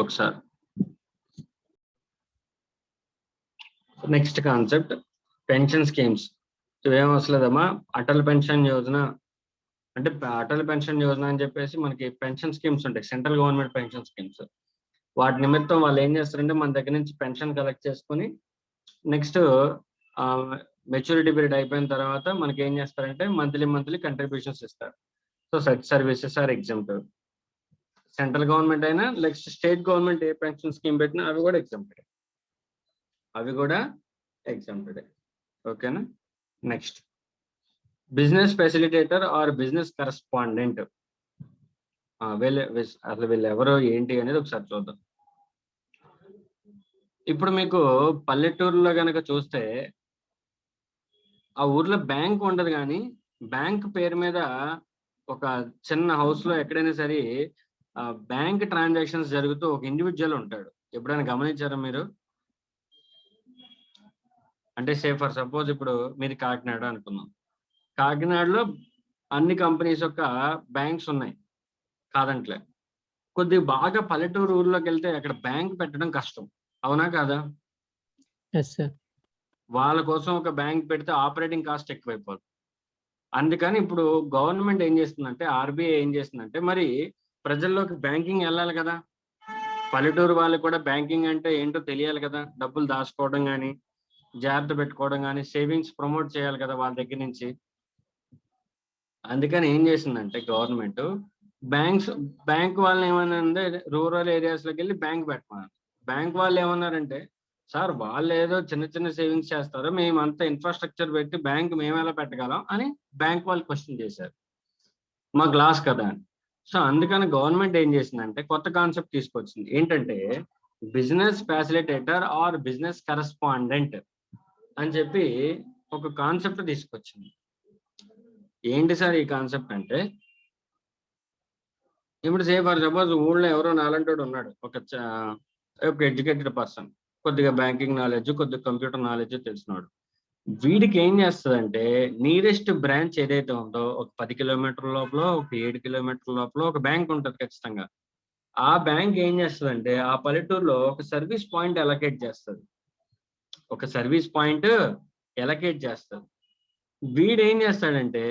ఒకసారి నెక్స్ట్ కాన్సెప్ట్ పెన్షన్ స్కీమ్స్. ఏం వస్తలేదమ్మా, అటల్ పెన్షన్ యోజన అంటే అటల్ పెన్షన్ యోజన అని చెప్పేసి మనకి పెన్షన్ స్కీమ్స్ ఉంటాయి, సెంట్రల్ గవర్నమెంట్ పెన్షన్ స్కీమ్స్. వాటి నిమిత్తం వాళ్ళు ఏం చేస్తారంటే మన దగ్గర నుంచి పెన్షన్ కలెక్ట్ చేసుకొని నెక్స్ట్ మెచ్యూరిటీ పీరియడ్ అయిపోయిన తర్వాత మనకి ఏం చేస్తారంటే మంత్లీ కంట్రిబ్యూషన్స్ ఇస్తారు. So such services are example. Central government అయినా నెక్స్ట్ స్టేట్ గవర్నమెంట్ ఏ పెన్షన్ స్కీమ్ పెట్టినా అవి కూడా ఎగ్జాంప్టెడ్. ఓకేనా. Next business facilitator or business correspondent. అసలు వీళ్ళు ఎవరో ఏంటి అనేది ఒకసారి చూద్దాం. ఇప్పుడు మీకు పల్లెటూరులో కనుక చూస్తే ఆ ఊర్లో బ్యాంక్ ఉండదు, కానీ బ్యాంక్ పేరు మీద ఒక చిన్న హౌస్ లో ఎక్కడైనా సరే బ్యాంక్ ట్రాన్సాక్షన్స్ జరుగుతూ ఒక ఇండివిజువల్ ఉంటాడు. ఎప్పుడైనా గమనించారా మీరు? అంటే సే ఫర్ సపోజ్ ఇప్పుడు మీది కాకినాడ అనుకుందాం. కాకినాడలో అన్ని కంపెనీస్ యొక్క బ్యాంక్స్ ఉన్నాయి, కాదంట్లే. కొద్దిగా బాగా పల్లెటూరు ఊర్లోకి వెళ్తే అక్కడ బ్యాంక్ పెట్టడం కష్టం, అవునా కాదా? Yes sir. వాళ్ళ కోసం ఒక బ్యాంక్ పెడితే ఆపరేటింగ్ కాస్ట్ ఎక్కువైపోతుంది. అందుకని ఇప్పుడు గవర్నమెంట్ ఏం చేస్తుందంటే, ఆర్బీఐ ఏం చేస్తుందంటే, మరి ప్రజల్లోకి బ్యాంకింగ్ వెళ్ళాలి కదా, పల్లెటూరు వాళ్ళకి కూడా బ్యాంకింగ్ అంటే ఏంటో తెలియాలి కదా, డబ్బులు దాచుకోవడం కానీ జాగ్రత్త పెట్టుకోవడం కానీ సేవింగ్స్ ప్రమోట్ చేయాలి కదా వాళ్ళ దగ్గర నుంచి. అందుకని ఏం చేసిందంటే గవర్నమెంట్ బ్యాంక్ వాళ్ళని ఏమన్నారంటే రూరల్ ఏరియాస్లోకి వెళ్ళి బ్యాంక్ పెట్టమన్నారు. బ్యాంక్ వాళ్ళు ఏమన్నారంటే, సార్ వాళ్ళు ఏదో చిన్న సేవింగ్స్ చేస్తారు, మేమంతా ఇన్ఫ్రాస్ట్రక్చర్ పెట్టి బ్యాంక్ మేము ఎలా పెట్టగలం అని బ్యాంక్ వాళ్ళు క్వశ్చన్ చేశారు, మా గ్లాస్ కదా అని. సో అందుకని గవర్నమెంట్ ఏం చేసిందంటే కొత్త కాన్సెప్ట్ తీసుకొచ్చింది. ఏంటంటే business facilitator or business correspondent అని చెప్పి ఒక కాన్సెప్ట్ తీసుకొచ్చింది. ఏంటి సార్ ఈ కాన్సెప్ట్ అంటే, ఇప్పుడు సే ఫర్ సపోజ్ ఊళ్ళో ఎవరో నాలంటోడు ఉన్నాడు, ఒక ఎడ్యుకేటెడ్ పర్సన్, కొద్దిగా బ్యాంకింగ్ నాలెడ్జ్, కొద్దిగా కంప్యూటర్ నాలెడ్జ్ తెలిసినాడు. వీడికి ఏం చేస్తుందంటే నియరెస్ట్ బ్రాంచ్ ఏదైతే ఉందో ఒక 10 కిలోమీటర్ల లోపల, ఒక 7 కిలోమీటర్ల లోపల ఒక బ్యాంక్ ఉంటుంది ఖచ్చితంగా. ఆ బ్యాంక్ ఏం చేస్తుందంటే ఆ పల్లెటూరులో ఒక సర్వీస్ పాయింట్ అలొకేట్ చేస్తుంది. వీడు ఏం చేస్తాడంటే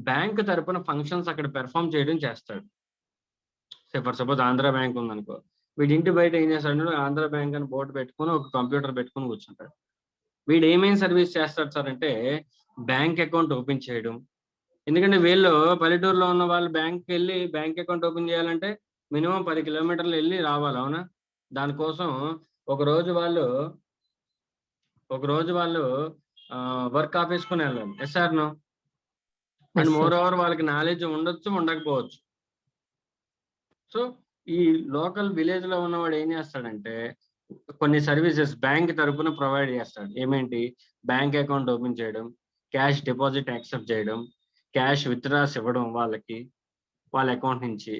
బ్యాంక్ తరపున ఫంక్షన్స్ అక్కడ పెర్ఫామ్ చేయడం చేస్తాడు. ఫర్ సపోజ్ ఆంధ్ర బ్యాంక్ ఉందనుకో, వీడి ఇంటి బయట ఏం చేస్తాడు, ఆంధ్ర బ్యాంక్ అని బోర్డు పెట్టుకుని ఒక కంప్యూటర్ పెట్టుకుని కూర్చుంటాడు. వీడు ఏమేమి సర్వీస్ చేస్తాడు సార్ అంటే బ్యాంక్ అకౌంట్ ఓపెన్ చేయడం. ఎందుకంటే వీళ్ళు పల్లెటూరులో ఉన్న వాళ్ళు బ్యాంక్కి వెళ్ళి బ్యాంక్ అకౌంట్ ఓపెన్ చేయాలంటే మినిమం 10 కిలోమీటర్లు వెళ్ళి రావాలి, అవునా? దానికోసం ఒక రోజు వాళ్ళు వర్క్ ఆఫీస్కుని వెళ్ళాలి. Yes or no? And more over వాళ్ళకి నాలెడ్జ్ ఉండొచ్చు, ఉండకపోవచ్చు. సో ఈ లోకల్ విలేజ్ లో ఉన్నవాడు ఏం చేస్తాడంటే కొన్ని సర్వీసెస్ బ్యాంక్ తరపున ప్రొవైడ్ చేస్తాడు. ఏమేంటి? బ్యాంక్ అకౌంట్ ఓపెన్ చేయడం, క్యాష్ డిపాజిట్ యాక్సెప్ట్ చేయడం, క్యాష్ విత్డ్రాస్ ఇవ్వడం వాళ్ళకి వాళ్ళ అకౌంట్ నుంచి.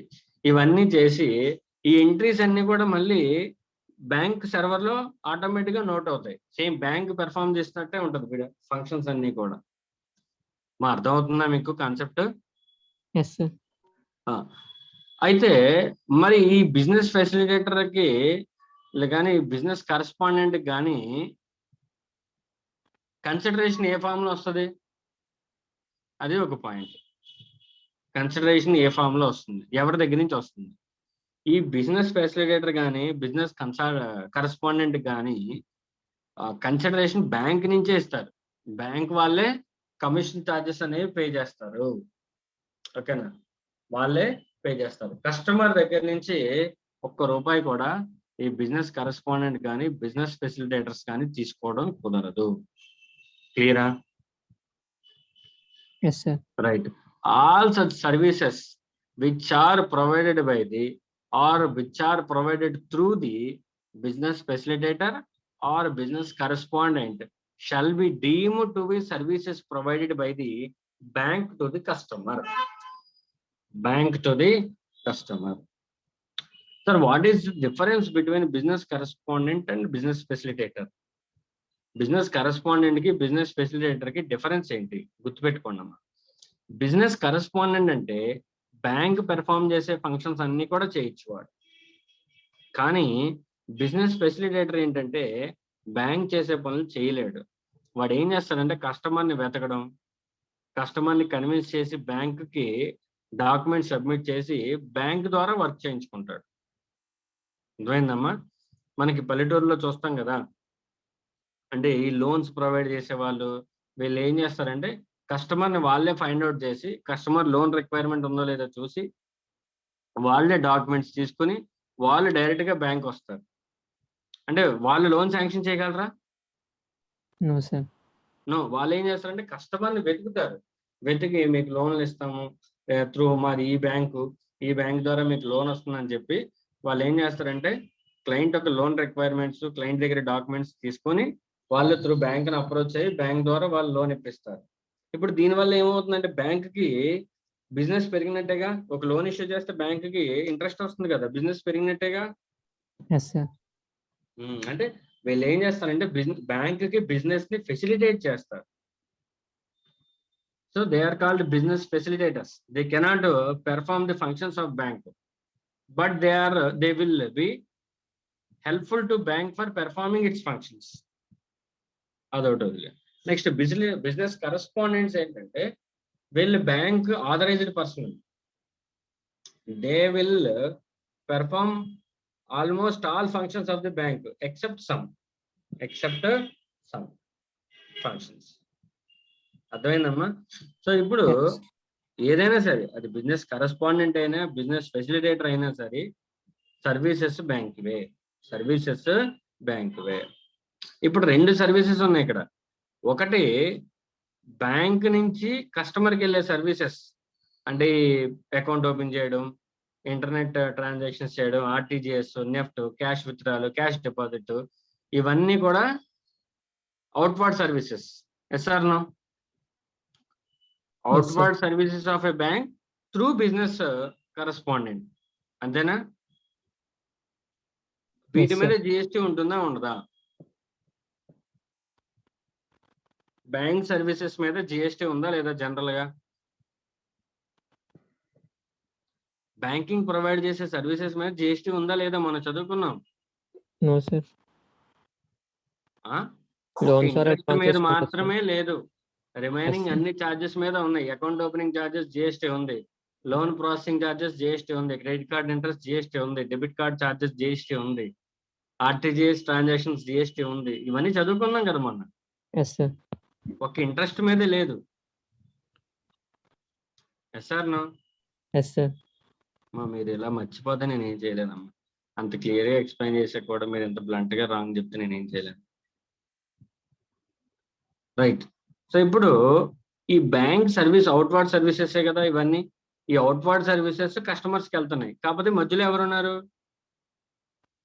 ఇవన్నీ చేసి ఈ ఎంట్రీస్ అన్ని కూడా మళ్ళీ బ్యాంక్ సర్వర్ లో ఆటోమేటిక్ గా నోట్ అవుతాయి. సేమ్ బ్యాంక్ పెర్ఫామ్ చేసినట్టే ఉంటుంది ఫంక్షన్స్ అన్ని కూడా. మా అర్థమవుతుందా మీకు కాన్సెప్ట్? Yes sir. అయితే మరి ఈ బిజినెస్ ఫెసిలిటేటర్ కి కానీ బిజినెస్ కరెస్పాండెంట్ కానీ కన్సిడరేషన్ ఏ ఫామ్ లో వస్తుంది? అది ఒక పాయింట్. కన్సిడరేషన్ ఏ ఫామ్ లో వస్తుంది, ఎవరి దగ్గర నుంచి వస్తుంది? ఈ బిజినెస్ ఫెసిలిటేటర్ కానీ బిజినెస్ కరెస్పాండెంట్ కానీ కన్సిడరేషన్ బ్యాంక్ నుంచే ఇస్తారు. బ్యాంక్ వాళ్ళే కమిషన్ ఛార్జెస్ అనేవి పే చేస్తారు. ఓకేనా? వాళ్ళే పే చేస్తారు. కస్టమర్ దగ్గర నుంచి ₹1 కూడా ఈ బిజినెస్ కరెస్పాండెంట్ కానీ బిజినెస్ ఫెసిలిటేటర్స్ కానీ తీసుకోవడం కుదరదు. క్లియరా? Yes, sir. Right. All such services which are provided by the or which are provided through the business facilitator or business correspondent shall be deemed to be services provided by the bank to the customer. Bank to the customer. Sir, what is the difference between business correspondent and business facilitator? Business correspondent కి బిజినెస్ ఫెసిలిటేటర్ కి డిఫరెన్స్ ఏంటి గుర్తుపెట్టుకోండి అమ్మా. బిజినెస్ కరెస్పాండెంట్ అంటే బ్యాంక్ పెర్ఫామ్ చేసే ఫంక్షన్స్ అన్ని కూడా చేయొచ్చు వాడు. కానీ బిజినెస్ ఫెసిలిటేటర్ ఏంటంటే బ్యాంక్ చేసే పనులు చేయలేడు. వాడు ఏం చేస్తాడంటే కస్టమర్ని వెతకడం, కస్టమర్ని కన్విన్స్ చేసి బ్యాంకుకి డాక్యుమెంట్ సబ్మిట్ చేసి బ్యాంక్ ద్వారా వర్క్ చేయించుకుంటాడు. అర్థమైందమ్మా? మనకి పల్లెటూరులో చూస్తాం కదా, అంటే ఈ లోన్స్ ప్రొవైడ్ చేసే వాళ్ళు వీళ్ళు ఏం చేస్తారంటే కస్టమర్ని వాళ్ళే ఫైండ్ అవుట్ చేసి కస్టమర్ లోన్ రిక్వైర్మెంట్ ఉందో లేదో చూసి వాళ్ళే డాక్యుమెంట్స్ తీసుకుని వాళ్ళు డైరెక్ట్గా బ్యాంక్ వస్తారు. అంటే వాళ్ళు లోన్ శాంక్షన్ చేయగలరా? No, sir. నో. వాళ్ళు ఏం చేస్తారంటే కస్టమర్ని వెతుకుతారు. వెతికి మీకు లోన్లు ఇస్తాము త్రూ మాది ఈ బ్యాంక్ ద్వారా మీకు లోన్ వస్తుందని చెప్పి వాళ్ళు ఏం చేస్తారంటే క్లయింట్ యొక్క లోన్ రిక్వైర్మెంట్స్, క్లయింట్ దగ్గర డాక్యుమెంట్స్ తీసుకొని వాళ్ళు త్రూ బ్యాంక్ని అప్రోచ్ అయ్యి బ్యాంక్ ద్వారా వాళ్ళు లోన్ ఇప్పిస్తారు. ఇప్పుడు దీనివల్ల ఏమవుతుందంటే బ్యాంక్కి బిజినెస్ పెరిగినట్టేగా. ఒక లోన్ ఇష్యూ చేస్తే బ్యాంక్కి ఇంట్రెస్ట్ వస్తుంది కదా, బిజినెస్ పెరిగినట్టేగా. Yes, sir. అంటే వీళ్ళు ఏం చేస్తారంటే బ్యాంక్కి బిజినెస్ ని ఫెసిలిటేట్ చేస్తారు. So they are called business facilitators. They cannot perform the functions of bank, but they will be helpful to bank for performing its functions. అదొకటి. నెక్స్ట్ బిజినెస్ కరెస్పాండెంట్స్ ఏంటంటే వీళ్ళు bank authorised person. They will perform almost all functions of the bank except some functions. అర్థమైందమ్మా? సో ఇప్పుడు Yes. ఏదైనా సరే అది బిజినెస్ కరెస్పాండెంట్ అయినా బిజినెస్ ఫెసిలిటేటర్ అయినా సరే సర్వీసెస్ బ్యాంక్వే. ఇప్పుడు 2 సర్వీసెస్ ఉన్నాయి ఇక్కడ. ఒకటి బ్యాంక్ నుంచి కస్టమర్కి వెళ్ళే సర్వీసెస్, అంటే అకౌంట్ ఓపెన్ చేయడం, ఇంటర్నెట్ ట్రాన్సాక్షన్స్ చేయడం, RTGS, NEFT, cash withdrawal, cash deposit, ఇవన్నీ కూడా outward services. Yes or no? Outward services of a bank through business correspondent. అంతేనా? వీటి మీద జిఎస్టీ ఉంటుందా ఉండదా? బ్యాంక్ సర్వీసెస్ మీద జిఎస్టీ ఉందా లేదా? జనరల్ గా బ్యాంకింగ్ ప్రొవైడ్ చేసే సర్వీసెస్ మీద జిఎస్టీ ఉందా లేదా? మనం చదువుకున్నాం. No, sir. ఒక ఇంట్రెస్ట్ మీద మాత్రమే లేదు, రిమైనింగ్ అన్ని చార్జెస్ మీద ఉన్నాయి. అకౌంట్ ఓపెనింగ్ చార్జెస్ జిఎస్టీ ఉంది, లోన్ ప్రాసెసింగ్ చార్జెస్ జిఎస్టీ ఉంది, క్రెడిట్ కార్డ్ ఇంట్రెస్ట్ జిఎస్టీ ఉంది, డెబిట్ కార్డ్ చార్జెస్ జిఎస్టీ ఉంది, ఆర్టీజీఎస్ ట్రాన్సాక్షన్స్ జిఎస్టీ ఉంది. ఇవన్నీ చదువుకున్నాం కదా మొన్న. Yes, sir. ఒక ఇంట్రెస్ట్ మీదే లేదు. Yes sir no? Yes, sir. మీరు ఇలా మర్చిపోతే నేను ఏం చేయలేనమ్మా. అంత క్లియర్గా ఎక్స్ప్లెయిన్ చేసే కూడా మీరు ఎంత బ్లంట్ గా రాంగ్ చెప్తే నేను ఏం చేయలేను. రైట్. సో ఇప్పుడు ఈ బ్యాంక్ సర్వీస్ అవుట్వర్డ్ సర్వీసెసే కదా ఇవన్నీ. ఈ అవుట్వర్డ్ సర్వీసెస్ కస్టమర్స్కి వెళ్తున్నాయి, కాకపోతే మధ్యలో ఎవరున్నారు?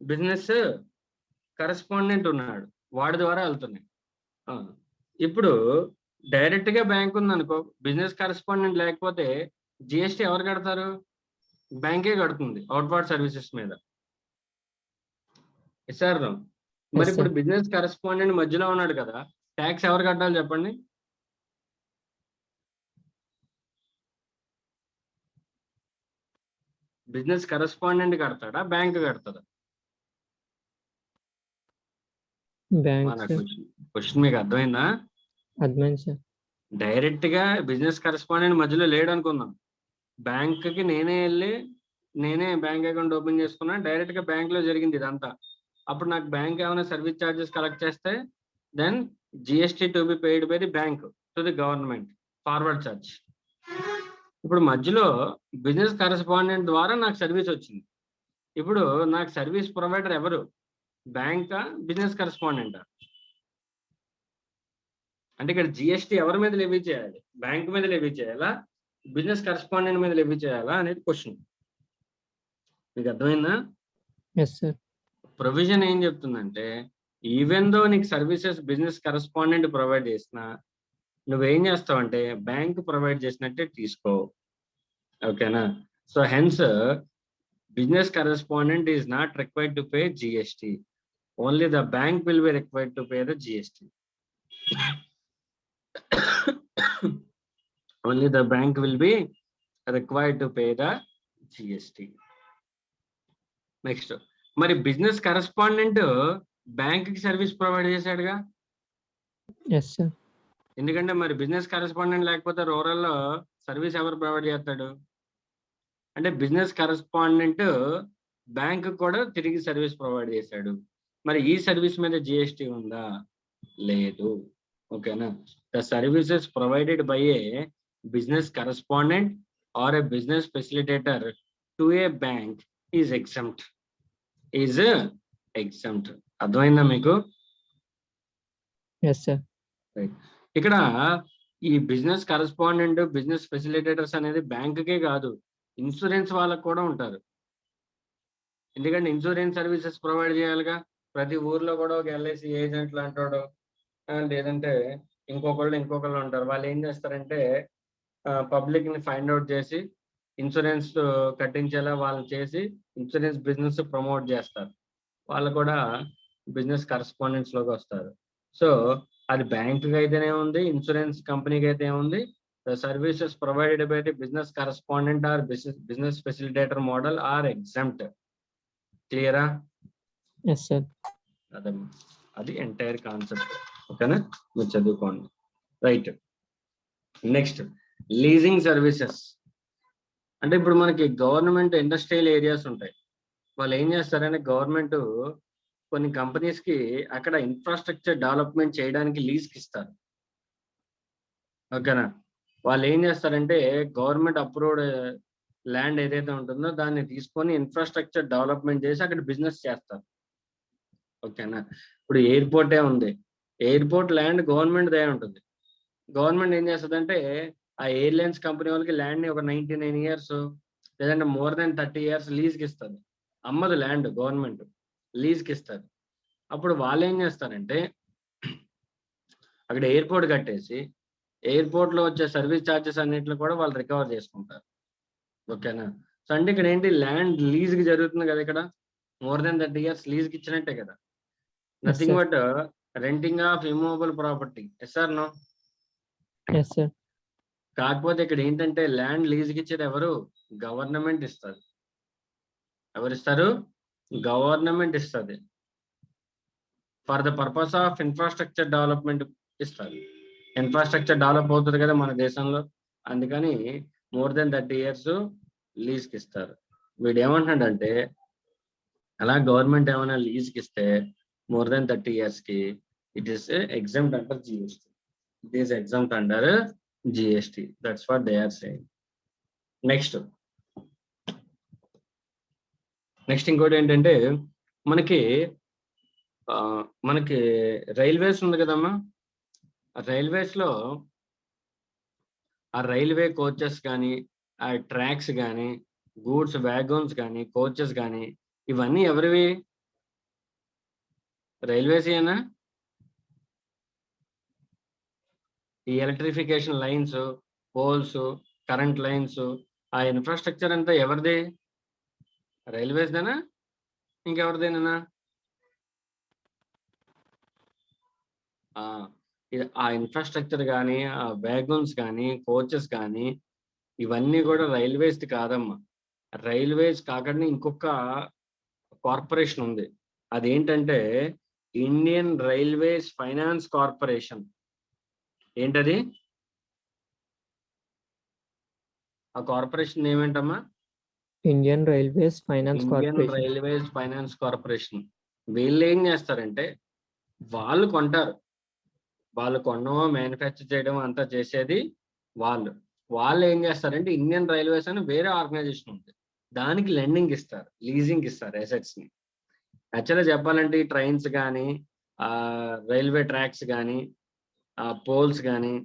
బిజినెస్ కరెస్పాండెంట్ ఉన్నాడు, వాడి ద్వారా వెళ్తున్నాయి. ఇప్పుడు డైరెక్ట్ గా బ్యాంక్ ఉందనుకో, బిజినెస్ కరెస్పాండెంట్ లేకపోతే జిఎస్టీ ఎవరు కడతారు? బ్యాంకే కడుతుంది అవుట్వర్డ్ సర్వీసెస్ మీద. సార్ మరి ఇప్పుడు బిజినెస్ కరెస్పాండెంట్ మధ్యలో ఉన్నాడు కదా, ట్యాక్స్ ఎవరు కట్టాలి చెప్పండి? బిజినెస్ కరెస్పాండెంట్ కడతాడా, బ్యాంక్ కడతాడా? క్వశ్చన్ మీకు అర్థమైందా? అర్థమైంది సార్. డైరెక్ట్ గా బిజినెస్ కరెస్పాండెంట్ మధ్యలో లేడు అనుకుందాం. బ్యాంక్ కి నేనే బ్యాంక్ అకౌంట్ ఓపెన్ చేసుకున్నా, డైరెక్ట్ గా బ్యాంక్ లో జరిగింది ఇదంతా. అప్పుడు నాకు బ్యాంక్ ఏమైనా సర్వీస్ చార్జెస్ కలెక్ట్ చేస్తే then GST to be paid by the bank to the government, forward charge. ఇప్పుడు మధ్యలో బిజినెస్ కరెస్పాండెంట్ ద్వారా నాకు సర్వీస్ వచ్చింది. ఇప్పుడు నాకు సర్వీస్ ప్రొవైడర్ ఎవరు? బ్యాంకా, బిజినెస్ కరెస్పాండెంటా? అంటే ఇక్కడ జిఎస్టీ ఎవరి మీద లెవీ చేయాలి? బ్యాంక్ మీద లెవీ చేయాలా, బిజినెస్ కరెస్పాండెంట్ మీద లెవీ చేయాలా అనేది క్వశ్చన్. మీకు అర్థమైందా? Yes sir. ప్రొవిజన్ ఏం చెప్తుందంటే, ఈవెన్ దో నీకు సర్వీసెస్ బిజినెస్ కరెస్పాండెంట్ ప్రొవైడ్ చేసినా నువ్వేం చేస్తావు అంటే బ్యాంక్ ప్రొవైడ్ చేసినట్టే తీసుకో. ఓకేనా? So hence business correspondent is not required to pay GST. Only the bank will be required to pay the GST. Only the bank will be required to pay the GST. Next, మరి బిజినెస్ కరెస్పాండెంట్ బ్యాంక్ కి సర్వీస్ ప్రొవైడ్ చేశాడుగా. Yes sir. ఎందుకంటే మరి బిజినెస్ కరెస్పాండెంట్ లేకపోతే రూరల్లో సర్వీస్ ఎవరు ప్రొవైడ్ చేస్తాడు? అంటే బిజినెస్ కరెస్పాండెంట్ బ్యాంక్ కూడా తిరిగి సర్వీస్ ప్రొవైడ్ చేశాడు. మరి ఈ సర్వీస్ మీద జిఎస్టీ ఉందా? లేదు. ఓకేనా? The services provided by a business correspondent or a business facilitator to a bank is exempt. అర్థమైందా మీకు? Yes, sir. రైట్. ఇక్కడ ఈ బిజినెస్ కరెస్పాండెంట్, బిజినెస్ ఫెసిలిటేటర్స్ అనేది బ్యాంకుకే కాదు, ఇన్సూరెన్స్ వాళ్ళకు కూడా ఉంటారు. ఎందుకంటే ఇన్సూరెన్స్ సర్వీసెస్ ప్రొవైడ్ చేయాలిగా. ప్రతి ఊర్లో కూడా ఒక ఎల్ఐసి ఏజెంట్లు అంటాడు, లేదంటే ఇంకొకళ్ళు ఉంటారు. వాళ్ళు ఏం చేస్తారంటే పబ్లిక్ ని ఫైండ్ అవుట్ చేసి ఇన్సూరెన్స్ కట్టించేలా వాళ్ళు చేసి ఇన్సూరెన్స్ బిజినెస్ ప్రమోట్ చేస్తారు. వాళ్ళు కూడా బిజినెస్ కరెస్పాండెంట్స్ లోకి వస్తారు. సో అది బ్యాంకుకి అయితేనే ఉంది, ఇన్సూరెన్స్ కంపెనీకి అయితే ఏముంది, the services provided by the business correspondent or business facilitator model are exempt. క్లియరా? Yes, sir. అదమ్మా, అది ఎంటైర్ కాన్సెప్ట్. ఓకేనా? మీరు చదువుకోండి. రైట్. Next leasing services. అంటే ఇప్పుడు మనకి గవర్నమెంట్ ఇండస్ట్రియల్ ఏరియాస్ ఉంటాయి. వాళ్ళు ఏం చేస్తారంటే గవర్నమెంట్ కొన్ని కంపెనీస్ కి అక్కడ ఇన్ఫ్రాస్ట్రక్చర్ డెవలప్మెంట్ చేయడానికి లీజ్కి ఇస్తారు. ఓకేనా? వాళ్ళు ఏం చేస్తారంటే గవర్నమెంట్ అప్రూవ్డ్ ల్యాండ్ ఏదైతే ఉంటుందో దాన్ని తీసుకొని ఇన్ఫ్రాస్ట్రక్చర్ డెవలప్మెంట్ చేసి అక్కడ బిజినెస్ చేస్తారు. ఓకేనా? ఇప్పుడు ఎయిర్పోర్టే ఉంది, ఎయిర్పోర్ట్ ల్యాండ్ గవర్నమెంట్ దే ఉంటుంది. గవర్నమెంట్ ఏం చేస్తుందంటే ఆ ఎయిర్లైన్స్ కంపెనీ వాళ్ళకి ల్యాండ్ ని ఒక 99 years లేదంటే మోర్ దెన్ 30 years లీజ్కి ఇస్తుంది. అమ్మదు ల్యాండ్, గవర్నమెంట్ లీజ్కి ఇస్తుంది. అప్పుడు వాళ్ళు ఏం చేస్తారంటే అక్కడ ఎయిర్పోర్ట్ కట్టేసి ఎయిర్పోర్ట్ లో వచ్చే సర్వీస్ ఛార్జెస్ అన్నింటిని కూడా వాళ్ళు రికవర్ చేసుకుంటారు. ఓకేనా? సో అంటే ఇక్కడ ఏంటి, ల్యాండ్ లీజ్కి జరుగుతుంది కదా, ఇక్కడ మోర్ దెన్ 30 years లీజ్కి ఇచ్చినట్టే కదా. Nothing sir. But renting of immovable property. Yes or no? Yes, sir. కాకపోతే ఇక్కడ ఏంటంటే ల్యాండ్ లీజ్కి ఇచ్చేది ఎవరు? గవర్నమెంట్ ఇస్తుంది. ఎవరిస్తారు? గవర్నమెంట్ ఇస్తుంది. For the purpose of infrastructure development ఇస్తారు. ఇన్ఫ్రాస్ట్రక్చర్ డెవలప్ అవుతుంది కదా మన దేశంలో, అందుకని మోర్ దెన్ 30 years లీజ్కి ఇస్తారు. వీడు ఏమంటున్నాడంటే అలా గవర్నమెంట్ ఏమైనా లీజ్కి ఇస్తే మోర్ దెన్ 30 years కి it is exempt under GST. It is exempt under GST. That's what they are saying. Next ఇంకోటి ఏంటంటే మనకి రైల్వేస్ ఉంది కదమ్మా. రైల్వేస్ లో ఆ రైల్వే కోచెస్ కానీ, ఆ ట్రాక్స్ కానీ, గూడ్స్ వ్యాగన్స్ కానీ, కోచెస్ కానీ, ఇవన్నీ ఎవరివి? రైల్వేస్ ఏనా? ఈ electrification lines, poles, current lines, ఆ ఇన్ఫ్రాస్ట్రక్చర్ అంతా ఎవరిది? రైల్వేస్దేనా ఇంకెవరిదేనా? ఆ ఇన్ఫ్రాస్ట్రక్చర్ కానీ, ఆ వ్యాగన్స్ కానీ, కోచెస్ కానీ, ఇవన్నీ కూడా రైల్వేస్ కాదమ్మా. రైల్వేస్ కాకుండా ఇంకొక కార్పొరేషన్ ఉంది. అదేంటంటే ఇండియన్ రైల్వేస్ ఫైనాన్స్ కార్పొరేషన్. ఏంటది? ఆ కార్పొరేషన్ ఏమేంటమ్మా? Indian Railways Finance Indian Corporation. Railways finance corporation. వీళ్ళు ఏం చేస్తారంటే వాళ్ళు కొంటారు, వాళ్ళు కొనడమో మ్యానుఫ్యాక్చర్ చేయడం అంతా చేసేది వాళ్ళు ఏం చేస్తారంటే ఇండియన్ రైల్వేస్ అని వేరే ఆర్గనైజేషన్ ఉంది, దానికి లెండింగ్ ఇస్తారు, లీజింగ్ ఇస్తారు అసెట్స్ ని. యాక్చువల్గా చెప్పాలంటే ఈ ట్రైన్స్ కానీ, రైల్వే ట్రాక్స్ కానీ, పోల్స్ కానీ,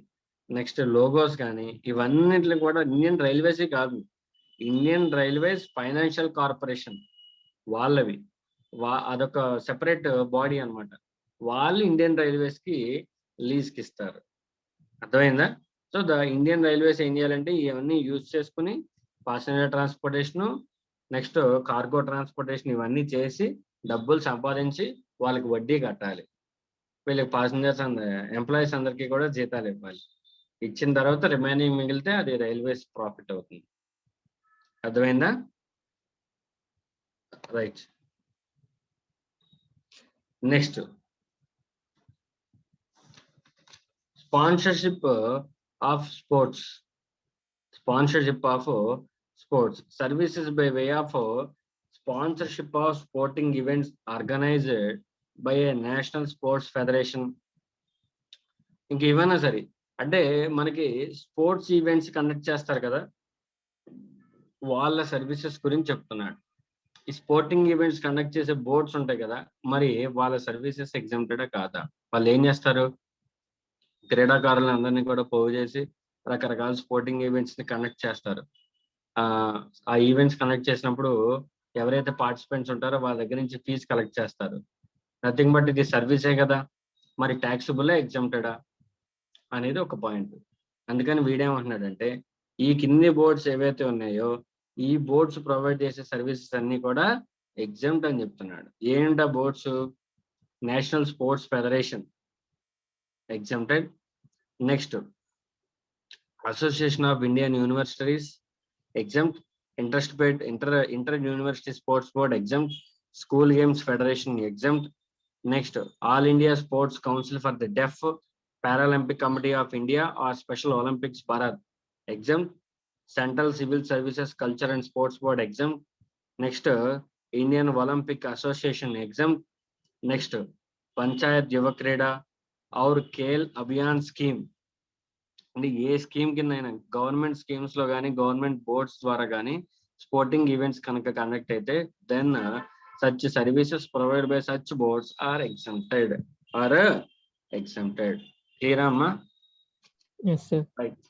నెక్స్ట్ లోగోస్ కానీ, ఇవన్నిటిని కూడా ఇండియన్ రైల్వేస్ కాదు, ఇండియన్ రైల్వేస్ ఫైనాన్షియల్ కార్పొరేషన్ వాళ్ళవి. అదొక సెపరేట్ బాడీ అన్నమాట. వాళ్ళు ఇండియన్ రైల్వేస్ కి లీజ్కి ఇస్తారు. అర్థమైందా? సో ద ఇండియన్ రైల్వేస్ ఏం చేయాలంటే ఇవన్నీ యూజ్ చేసుకుని passenger transportation, next cargo transportation, ఇవన్నీ చేసి డబ్బులు సంపాదించి వాళ్ళకి వడ్డీ కట్టాలి. వీళ్ళకి ప్యాసింజర్స్ ఎంప్లాయీస్ అందరికీ కూడా జీతాలు ఇవ్వాలి. ఇచ్చిన తర్వాత రిమైనింగ్ మిగిలితే అది రైల్వేస్ ప్రాఫిట్ అవుతుంది. అర్థమైందా? Right. Next sponsorship of sports. Sponsorship of sports services by way of sponsorship of sporting events organized by a national sports federation. ఇంకేమైనా సరే అంటే మనకి స్పోర్ట్స్ ఈవెంట్స్ కండక్ట్ చేస్తారు కదా, వాళ్ళ సర్వీసెస్ గురించి చెప్తున్నాడు. ఈ స్పోర్టింగ్ ఈవెంట్స్ కండక్ట్ చేసే బోర్డ్స్ ఉంటాయి కదా, మరి వాళ్ళ సర్వీసెస్ ఎగ్జామ్టెడా కాదా? వాళ్ళు ఏం చేస్తారు? క్రీడాకారులను అందరినీ కూడా పోగు చేసి రకరకాల స్పోర్టింగ్ ఈవెంట్స్ ని కండక్ట్ చేస్తారు. ఆ ఈవెంట్స్ కండక్ట్ చేసినప్పుడు ఎవరైతే పార్టిసిపెంట్స్ ఉంటారో వాళ్ళ దగ్గర నుంచి ఫీజు కలెక్ట్ చేస్తారు. నథింగ్ బట్ ఇది సర్వీసే కదా, మరి ట్యాక్సిబుల్ ఎగ్జామ్టెడా అనేది ఒక పాయింట్. అందుకని వీడేమంటున్నాడంటే ఈ కింది బోర్డ్స్ ఏవైతే ఉన్నాయో ఈ బోర్డ్స్ ప్రొవైడ్ చేసే సర్వీసెస్ అన్ని కూడా ఎగ్జామ్ట్ అని చెప్తున్నాడు. ఏంటా boards? National sports federation exempted. Next association of Indian universities exempt, inter university sports board exempt, school games federation exempt. Next, all India sports council for the deaf, Paralympic committee of India or special olympics bharat exempt. Central civil services culture and sports board exempt. Next, Indian Olympic association exempt. Next, panchayat yuva kreda aur khel abhiyan scheme. అంటే ఏ స్కీమ్ కింద అయినా గవర్నమెంట్ స్కీమ్స్ లో కానీ గవర్నమెంట్ బోర్డ్స్ ద్వారా కానీ స్పోర్టింగ్ ఈవెంట్స్ కనుక కండక్ట్ అయితే then such services provide by such boards are exempted. Clear అమ్మా? Yes, sir. రైట్.